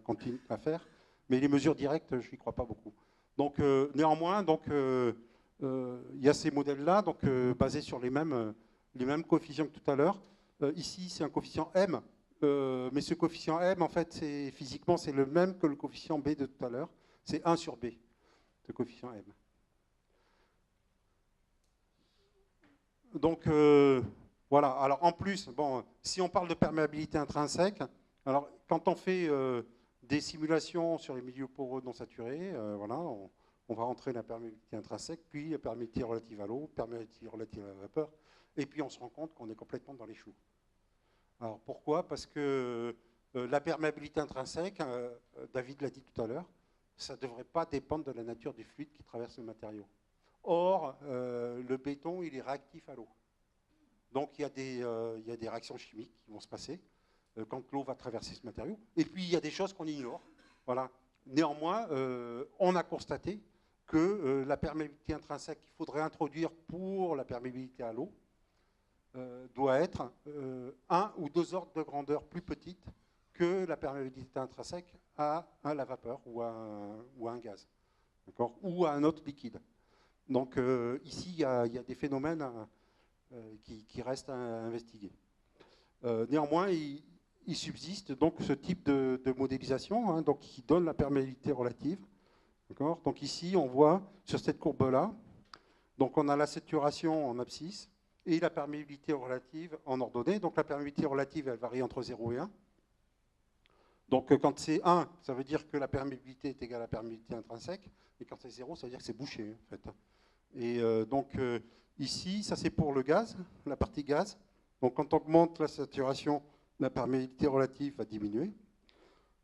à faire, mais les mesures directes, je n'y crois pas beaucoup. Donc, néanmoins, il y a ces modèles-là, basés sur les mêmes coefficients que tout à l'heure. Ici, c'est un coefficient M. Mais ce coefficient M, en fait, physiquement, c'est le même que le coefficient B de tout à l'heure. C'est 1 sur B, ce coefficient M. Donc, voilà. Alors, en plus, bon, si on parle de perméabilité intrinsèque, alors, quand on fait des simulations sur les milieux poreux non saturés, voilà, on va rentrer la perméabilité intrinsèque, puis la perméabilité relative à l'eau, perméabilité relative à la vapeur, et puis on se rend compte qu'on est complètement dans les choux. Alors pourquoi? Parce que la perméabilité intrinsèque, David l'a dit tout à l'heure, ça ne devrait pas dépendre de la nature du fluide qui traverse le matériau. Or, le béton, il est réactif à l'eau. Donc il y a des réactions chimiques qui vont se passer quand l'eau va traverser ce matériau. Et puis il y a des choses qu'on ignore. Voilà. Néanmoins, on a constaté que la perméabilité intrinsèque qu'il faudrait introduire pour la perméabilité à l'eau, doit être 1 ou 2 ordres de grandeur plus petite que la perméabilité intrinsèque à la vapeur ou à un gaz, ou à un autre liquide. Donc ici, il y a des phénomènes qui restent à investiguer. Néanmoins, il subsiste donc ce type de modélisation, hein, donc, qui donne la perméabilité relative. Donc ici, on voit sur cette courbe-là, donc on a la saturation en abscisse, et la perméabilité relative en ordonnée. Donc la perméabilité relative, elle varie entre 0 et 1. Donc quand c'est 1, ça veut dire que la perméabilité est égale à la perméabilité intrinsèque. Et quand c'est 0, ça veut dire que c'est bouché, en fait. Et ici, ça c'est pour le gaz, la partie gaz. Donc quand on augmente la saturation, la perméabilité relative va diminuer.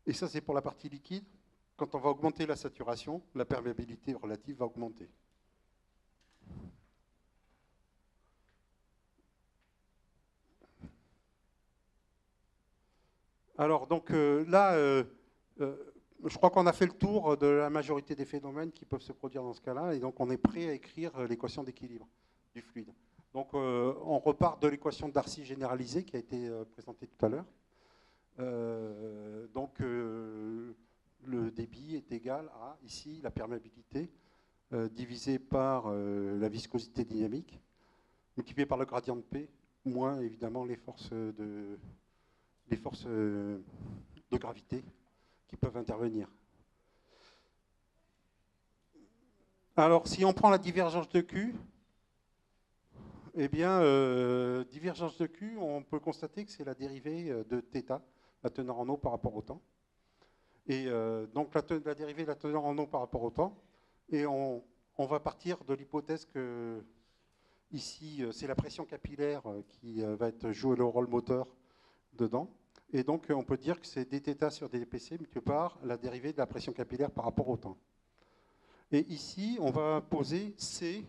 Et ça c'est pour la partie liquide. Quand on va augmenter la saturation, la perméabilité relative va augmenter. Alors, donc là, je crois qu'on a fait le tour de la majorité des phénomènes qui peuvent se produire dans ce cas-là, et donc on est prêt à écrire l'équation d'équilibre du fluide. Donc, on repart de l'équation de Darcy généralisée qui a été présentée tout à l'heure. Le débit est égal à, ici, la perméabilité divisée par la viscosité dynamique, multipliée par le gradient de P, moins évidemment les forces de gravité qui peuvent intervenir. Alors, si on prend la divergence de Q, eh bien, divergence de Q, on peut constater que c'est la dérivée de θ, la teneur en eau par rapport au temps. Et donc, la dérivée de la teneur en eau par rapport au temps. Et on va partir de l'hypothèse que, ici, c'est la pression capillaire qui va jouer le rôle moteur dedans. Et donc, on peut dire que c'est dθ sur dpc multiplié par la dérivée de la pression capillaire par rapport au temps. Et ici, on va poser C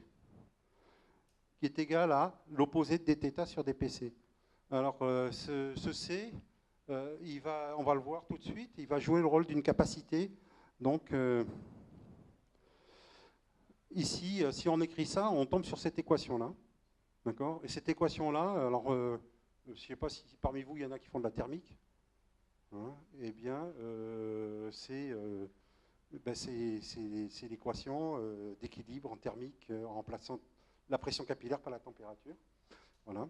qui est égal à l'opposé de dθ sur dpc. Alors, ce C, on va le voir tout de suite, il va jouer le rôle d'une capacité. Donc, ici, si on écrit ça, on tombe sur cette équation-là. D'accord? Et cette équation-là, alors, je ne sais pas si parmi vous, il y en a qui font de la thermique. hein, eh bien, c'est l'équation d'équilibre en thermique en remplaçant la pression capillaire par la température. Voilà.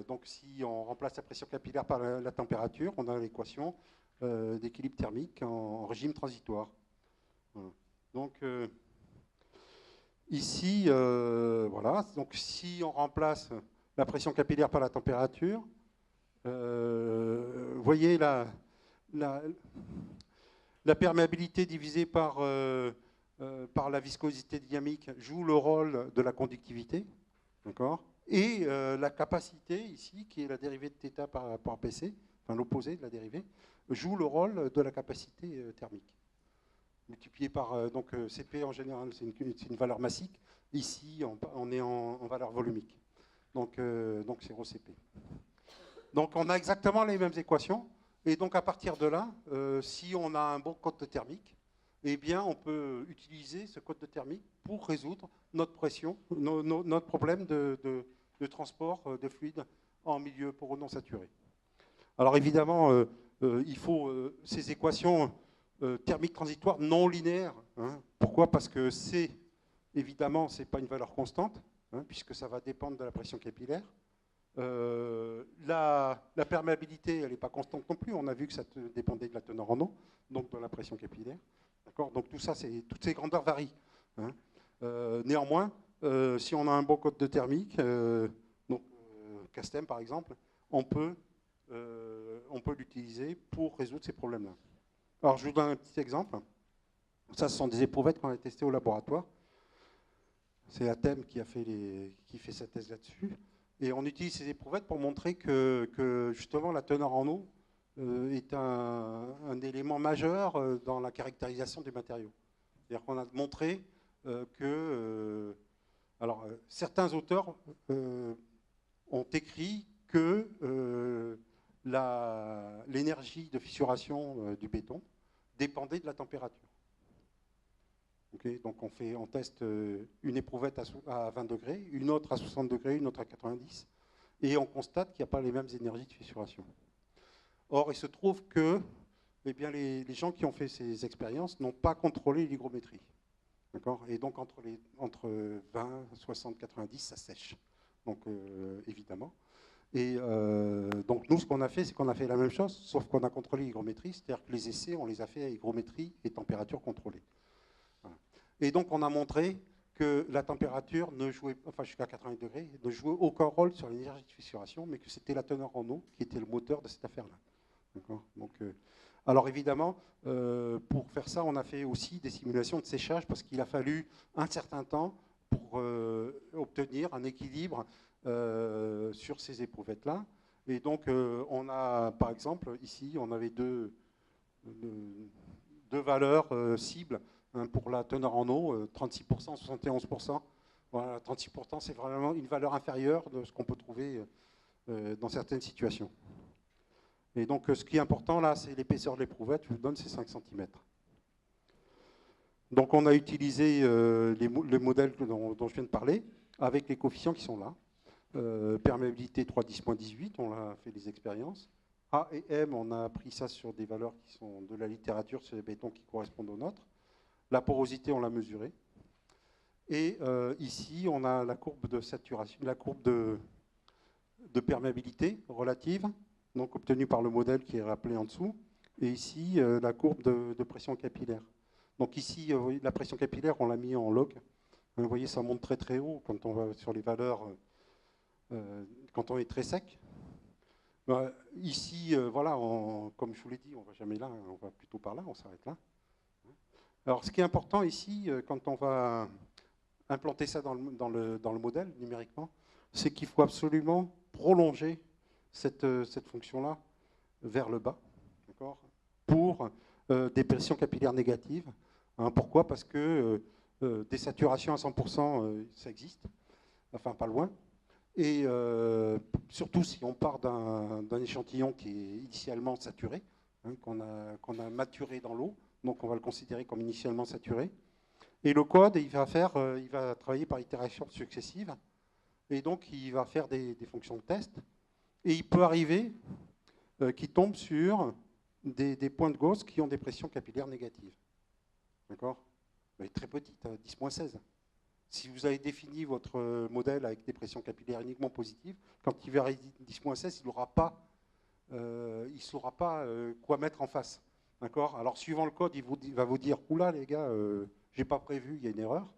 Donc, si on remplace la pression capillaire par la température, on a l'équation d'équilibre thermique en régime transitoire. Voilà. Donc, ici, voilà. Donc, si on remplace la pression capillaire par la température, vous voyez la perméabilité divisée par la viscosité dynamique joue le rôle de la conductivité. D'accord. Et la capacité, ici, qui est la dérivée de θ par rapport à PC, enfin l'opposé de la dérivée, joue le rôle de la capacité thermique. Multiplié par, donc Cp en général, c'est une valeur massique. Ici, on est en valeur volumique. Donc c'est ρCp. Donc on a exactement les mêmes équations. Et donc à partir de là, si on a un bon code thermique, eh bien, on peut utiliser ce code thermique pour résoudre notre pression, notre problème de transport de fluide en milieu poreux non saturé. Alors évidemment, il faut ces équations thermiques transitoires non linéaires. Hein. Pourquoi? Parce que C, évidemment, ce n'est pas une valeur constante, hein, puisque ça va dépendre de la pression capillaire. La perméabilité, elle n'est pas constante non plus. On a vu que ça dépendait de la teneur en eau, donc de la pression capillaire. Donc tout ça, toutes ces grandeurs varient. Hein. Néanmoins, si on a un bon code de thermique, donc Castem par exemple, on peut l'utiliser pour résoudre ces problèmes-là. Alors je vous donne un petit exemple. Ça, ce sont des éprouvettes qu'on a testées au laboratoire. C'est Atem qui fait sa thèse là-dessus. Et on utilise ces éprouvettes pour montrer que justement la teneur en eau est un élément majeur dans la caractérisation des matériaux. C'est-à-dire qu'on a montré que certains auteurs ont écrit que l'énergie de fissuration du béton dépendait de la température. Okay, donc on teste une éprouvette à 20 degrés, une autre à 60 degrés, une autre à 90, et on constate qu'il n'y a pas les mêmes énergies de fissuration. Or, il se trouve que eh bien, les gens qui ont fait ces expériences n'ont pas contrôlé l'hygrométrie. Et donc, entre 20, 60, 90, ça sèche. Donc, évidemment. Et donc, nous, ce qu'on a fait, c'est qu'on a fait la même chose, sauf qu'on a contrôlé l'hygrométrie, c'est-à-dire que les essais, on les a fait à hygrométrie et température contrôlée. Voilà. Et donc, on a montré que la température ne jouait, enfin jusqu'à 80 degrés, ne jouait aucun rôle sur l'énergie de fissuration, mais que c'était la teneur en eau qui était le moteur de cette affaire-là. Donc, alors évidemment, pour faire ça, on a fait aussi des simulations de séchage parce qu'il a fallu un certain temps pour obtenir un équilibre sur ces éprouvettes-là. Et donc, on a, par exemple, ici, on avait deux valeurs cibles. Pour la teneur en eau, 36%, 71%. Voilà, 36%, c'est vraiment une valeur inférieure de ce qu'on peut trouver dans certaines situations. Et donc, ce qui est important là, c'est l'épaisseur de l'éprouvette. Je vous donne, c'est 5 cm. Donc, on a utilisé le modèle dont je viens de parler, avec les coefficients qui sont là. Perméabilité 310.18, on a fait des expériences. A et M, on a pris ça sur des valeurs qui sont de la littérature sur les bétons qui correspondent aux nôtres. La porosité, on l'a mesurée. Et ici, on a la courbe de saturation, la courbe de perméabilité relative, donc obtenue par le modèle qui est rappelé en dessous. Et ici, la courbe de pression capillaire. Donc ici, la pression capillaire, on l'a mis en log. Vous voyez, ça monte très très haut quand on va sur les valeurs, quand on est très sec. Ici, voilà, comme je vous l'ai dit, on ne va jamais là, on va plutôt par là, on s'arrête là. Alors, ce qui est important ici, quand on va implanter ça dans le modèle numériquement, c'est qu'il faut absolument prolonger cette fonction-là vers le bas, pour des pressions capillaires négatives. Hein, pourquoi? Parce que des saturations à 100%, ça existe, enfin pas loin. Et surtout si on part d'un échantillon qui est initialement saturé, hein, qu'on a maturé dans l'eau, donc on va le considérer comme initialement saturé. Et le code, il va travailler par itération successive, et donc il va faire des fonctions de test. Et il peut arriver qui tombe sur des points de Gauss qui ont des pressions capillaires négatives. D'accord? Très petites, 10-16. Si vous avez défini votre modèle avec des pressions capillaires uniquement positives, quand il verra 10-16, il ne saura pas quoi mettre en face. D'accord? Alors, suivant le code, il va vous dire « Oula, les gars, j'ai pas prévu, il y a une erreur ».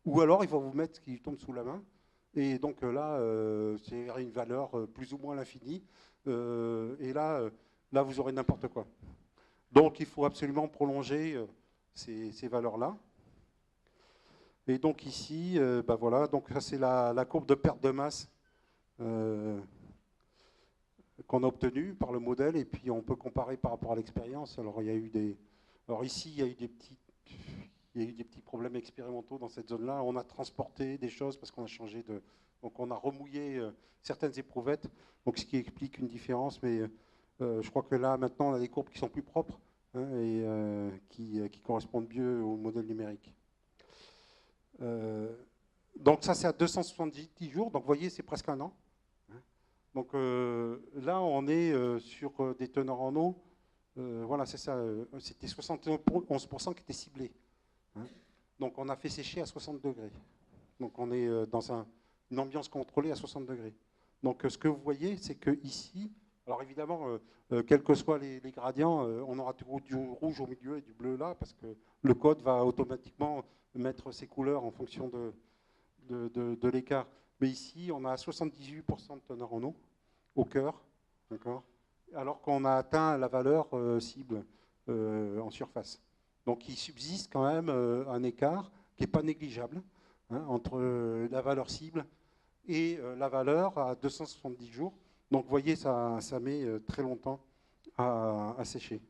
Ou alors, il va vous mettre ce qui tombe sous la main. Et donc là, c'est une valeur plus ou moins l'infini. Et là, vous aurez n'importe quoi. Donc, il faut absolument prolonger ces valeurs-là. Et donc ici, voilà, donc ça c'est la courbe de perte de masse qu'on a obtenue par le modèle, et puis on peut comparer par rapport à l'expérience. Alors ici, il y a eu des petits problèmes expérimentaux dans cette zone-là. On a transporté des choses parce qu'on a changé de, donc on a remouillé certaines éprouvettes, donc ce qui explique une différence. Mais je crois que là maintenant, on a des courbes qui sont plus propres et qui correspondent mieux au modèle numérique. Donc ça c'est à 270 jours, donc vous voyez c'est presque un an. Donc là on est sur des teneurs en eau, voilà c'est ça, c'était 71% qui était ciblé. Donc on a fait sécher à 60 degrés. Donc on est dans une ambiance contrôlée à 60 degrés. Donc ce que vous voyez c'est que ici, alors évidemment quels que soient les gradients, on aura du rouge au milieu et du bleu là, parce que le code va automatiquement mettre ses couleurs en fonction de l'écart. Mais ici, on a 78% de teneur en eau au cœur, alors qu'on a atteint la valeur cible en surface. Donc il subsiste quand même un écart qui n'est pas négligeable entre la valeur cible et la valeur à 270 jours. Donc vous voyez, ça met très longtemps à sécher.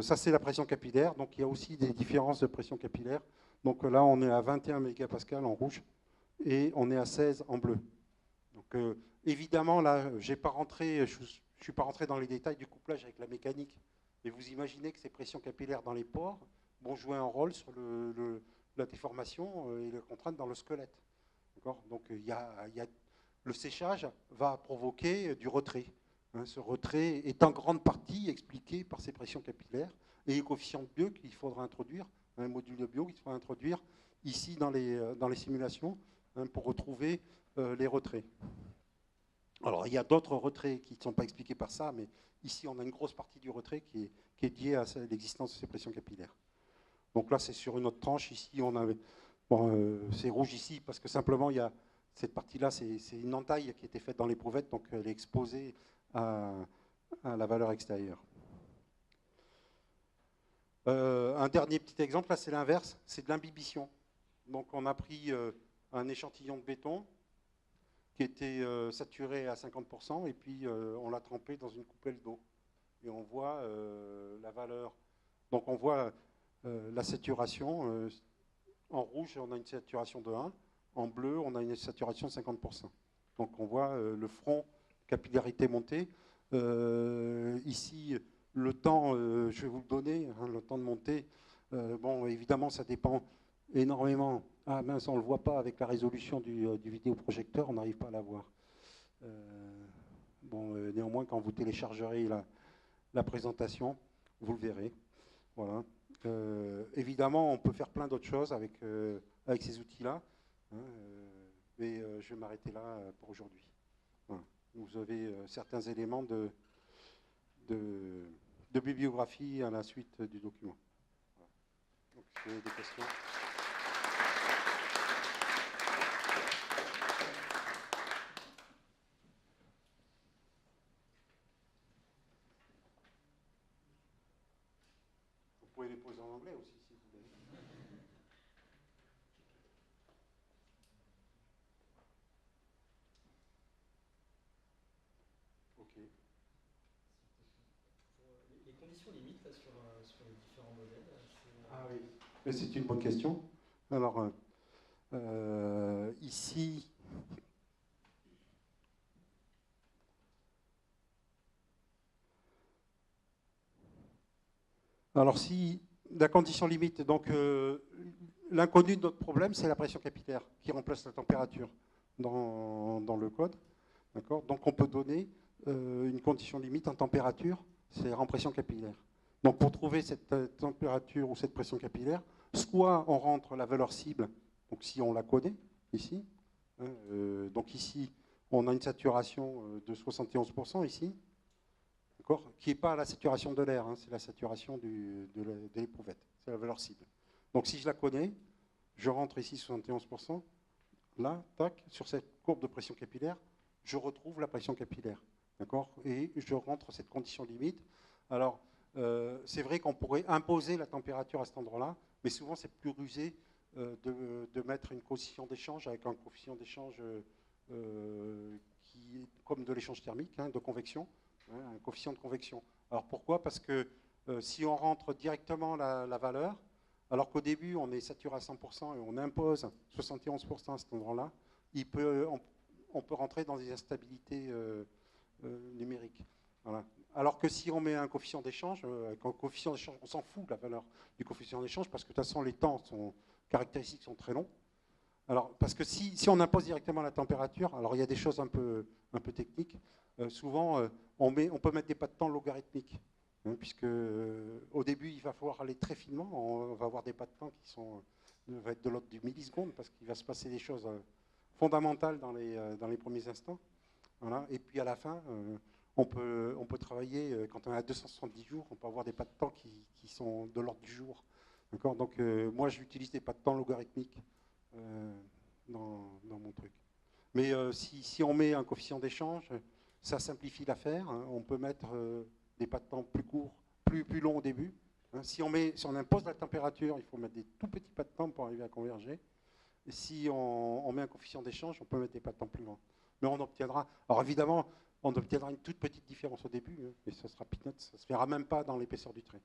Ça, c'est la pression capillaire. Donc, il y a aussi des différences de pression capillaire. Donc là, on est à 21 mégapascales en rouge et on est à 16 en bleu. Donc, évidemment, là, je ne suis pas rentré dans les détails du couplage avec la mécanique. Mais vous imaginez que ces pressions capillaires dans les pores vont jouer un rôle sur la déformation et la contrainte dans le squelette. Donc, le séchage va provoquer du retrait. Ce retrait est en grande partie expliqué par ces pressions capillaires et les coefficients de Biot qu'il faudra introduire, un module de Biot qu'il faudra introduire ici dans les simulations pour retrouver les retraits. Alors il y a d'autres retraits qui ne sont pas expliqués par ça, mais ici on a une grosse partie du retrait qui est liée à l'existence de ces pressions capillaires. Donc là c'est sur une autre tranche, ici on avait, c'est rouge ici parce que simplement il y a cette partie-là, c'est une entaille qui a été faite dans l'éprouvette, donc elle est exposée à la valeur extérieure. Un dernier petit exemple, là c'est l'inverse, c'est de l'imbibition. Donc on a pris un échantillon de béton qui était saturé à 50% et puis on l'a trempé dans une coupelle d'eau. Et on voit la valeur. Donc on voit la saturation. En rouge, on a une saturation de 1. En bleu, on a une saturation de 50%. Donc on voit le front capillarité montée. Ici, le temps, je vais vous le donner, le temps de montée. Bon, évidemment, ça dépend énormément. Ah mince, on ne le voit pas avec la résolution du vidéoprojecteur, on n'arrive pas à la voir. Néanmoins, quand vous téléchargerez la présentation, vous le verrez. Voilà. Évidemment, on peut faire plein d'autres choses avec ces outils-là. Mais je vais m'arrêter là pour aujourd'hui. Voilà. Vous avez certains éléments de bibliographie à la suite du document. Voilà. Donc, si vous avez des questions. Vous pouvez les poser en anglais aussi, si vous voulez. Ok. Les conditions limites là, sur les différents modèles. Ah oui, mais c'est une bonne question. Alors, ici, alors si la condition limite, donc l'inconnu de notre problème, c'est la pression capillaire qui remplace la température dans le code. Donc on peut donner une condition limite en température, c'est en pression capillaire. Donc pour trouver cette température ou cette pression capillaire, soit on rentre la valeur cible, donc si on la connaît, ici, hein, donc ici, on a une saturation de 71% ici, qui n'est pas la saturation de l'air, hein, c'est la saturation de l'éprouvette, c'est la valeur cible. Donc si je la connais, je rentre ici 71%, là, tac, sur cette courbe de pression capillaire, je retrouve la pression capillaire, d'accord, et je rentre cette condition limite. Alors, c'est vrai qu'on pourrait imposer la température à cet endroit-là, mais souvent c'est plus rusé de mettre une coefficient d'échange avec un coefficient d'échange qui est comme de l'échange thermique, hein, de convection, hein, un coefficient de convection. Alors pourquoi? Parce que si on rentre directement la valeur, alors qu'au début on est saturé à 100% et on impose 71% à cet endroit-là, on peut rentrer dans des instabilités numériques. Voilà. Alors que si on met un coefficient d'échange, on s'en fout de la valeur du coefficient d'échange parce que de toute façon les temps caractéristiques sont très longs. Alors, parce que si on impose directement la température, alors il y a des choses un peu techniques. Souvent, on peut mettre des pas de temps logarithmiques, hein, puisque au début, il va falloir aller très finement. On va avoir des pas de temps qui va être de l'ordre du milliseconde, parce qu'il va se passer des choses fondamentales dans les premiers instants. Voilà. Et puis à la fin, on peut travailler, quand on est à 270 jours, on peut avoir des pas de temps qui sont de l'ordre du jour. Donc moi, j'utilise des pas de temps logarithmiques dans mon truc. Mais si on met un coefficient d'échange, ça simplifie l'affaire. Hein. On peut mettre des pas de temps plus courts, plus longs au début. Hein. Si on impose la température, il faut mettre des tout petits pas de temps pour arriver à converger. Et si on met un coefficient d'échange, on peut mettre des pas de temps plus grands. Mais on obtiendra, alors évidemment, on obtiendra une toute petite différence au début, hein, mais ça sera peanuts, ça ne se verra même pas dans l'épaisseur du trait.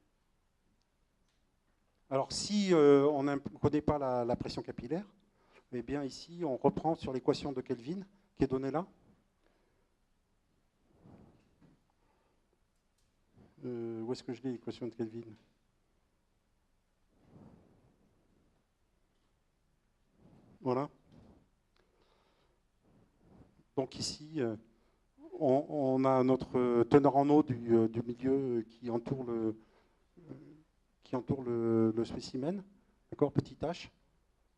Alors si on ne connaît pas la pression capillaire, eh bien ici on reprend sur l'équation de Kelvin qui est donnée là. Où est-ce que je l'ai, l'équation de Kelvin? Voilà. Donc ici, on a notre teneur en eau du milieu qui entoure le spécimen, d'accord, petit h,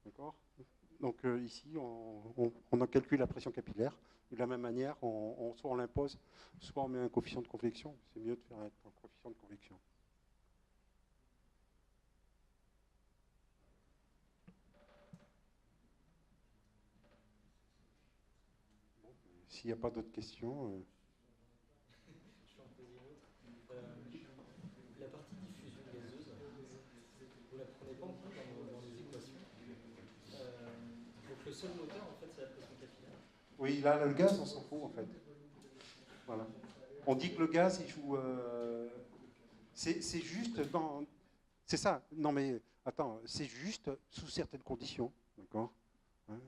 d'accord. Donc ici, on en calcule la pression capillaire. De la même manière, soit on l'impose, soit on met un coefficient de convection. C'est mieux de faire un coefficient de convection. Bon, s'il n'y a pas d'autres questions... Je vais en poser une autre. La partie diffusion gazeuse, vous ne la prenez pas en compte dans les équations. Donc le seul moteur, en fait, c'est la pression capillaire. Oui, là, le gaz, on s'en fout, en fait. Voilà. On dit que le gaz, il joue... c'est juste dans... C'est ça. Non, mais attends, c'est juste sous certaines conditions, d'accord, hein,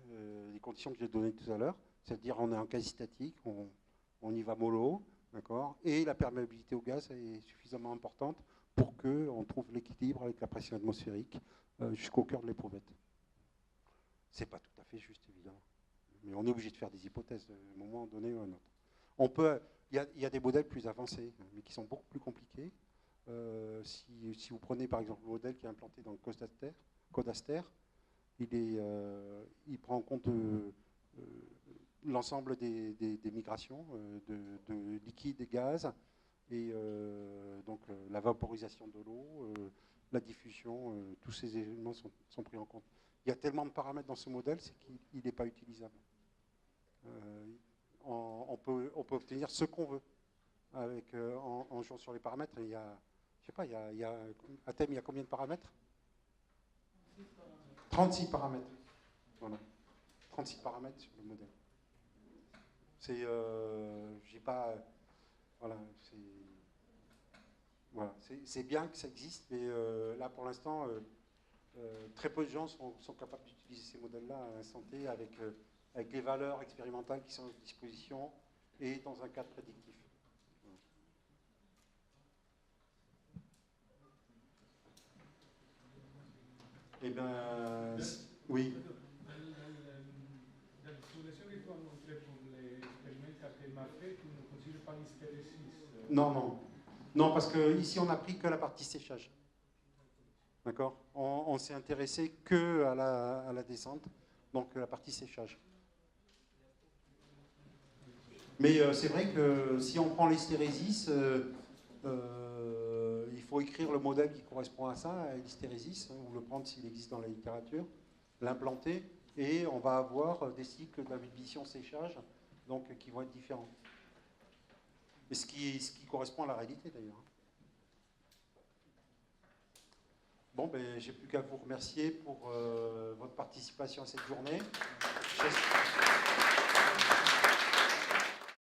les conditions que j'ai données tout à l'heure, c'est-à-dire on est en quasi statique, on y va mollo, d'accord, et la perméabilité au gaz est suffisamment importante pour qu'on trouve l'équilibre avec la pression atmosphérique jusqu'au cœur de l'éprouvette. C'est pas tout à fait juste, évidemment, mais on est obligé de faire des hypothèses à un moment donné ou à un autre. Il y a des modèles plus avancés, hein, mais qui sont beaucoup plus compliqués. Si vous prenez par exemple le modèle qui est implanté dans le Codaster, il prend en compte l'ensemble des migrations de liquides et gaz, et donc la vaporisation de l'eau, la diffusion, tous ces éléments sont pris en compte. Il y a tellement de paramètres dans ce modèle, c'est qu'il n'est pas utilisable. On peut obtenir ce qu'on veut en jouant sur les paramètres. Il y a, je sais pas, à thème, il y a combien de paramètres? 36 paramètres. Voilà. 36 paramètres sur le modèle. J'ai pas, voilà, c'est bien que ça existe, mais là pour l'instant, très peu de gens sont capables d'utiliser ces modèles-là à l'instant T avec les valeurs expérimentales qui sont à disposition et dans un cadre prédictif. Eh bien, oui. Dalle simulazioni che tu hai mostrato con l'esperimento che mi ha fatto, non considero pas l'hystérésis. Non, non. Non, parce que ici on n'a pris que la partie séchage. D'accord? On s'est intéressé que à la descente, donc la partie séchage. Mais c'est vrai que si on prend l'hystérésis, il faut écrire le modèle qui correspond à ça, à l'hystérésis, ou le prendre s'il existe dans la littérature, l'implanter, et on va avoir des cycles d'imbibition-séchage donc, qui vont être différents. Et ce qui correspond à la réalité d'ailleurs. Bon, ben, j'ai plus qu'à vous remercier pour votre participation à cette journée.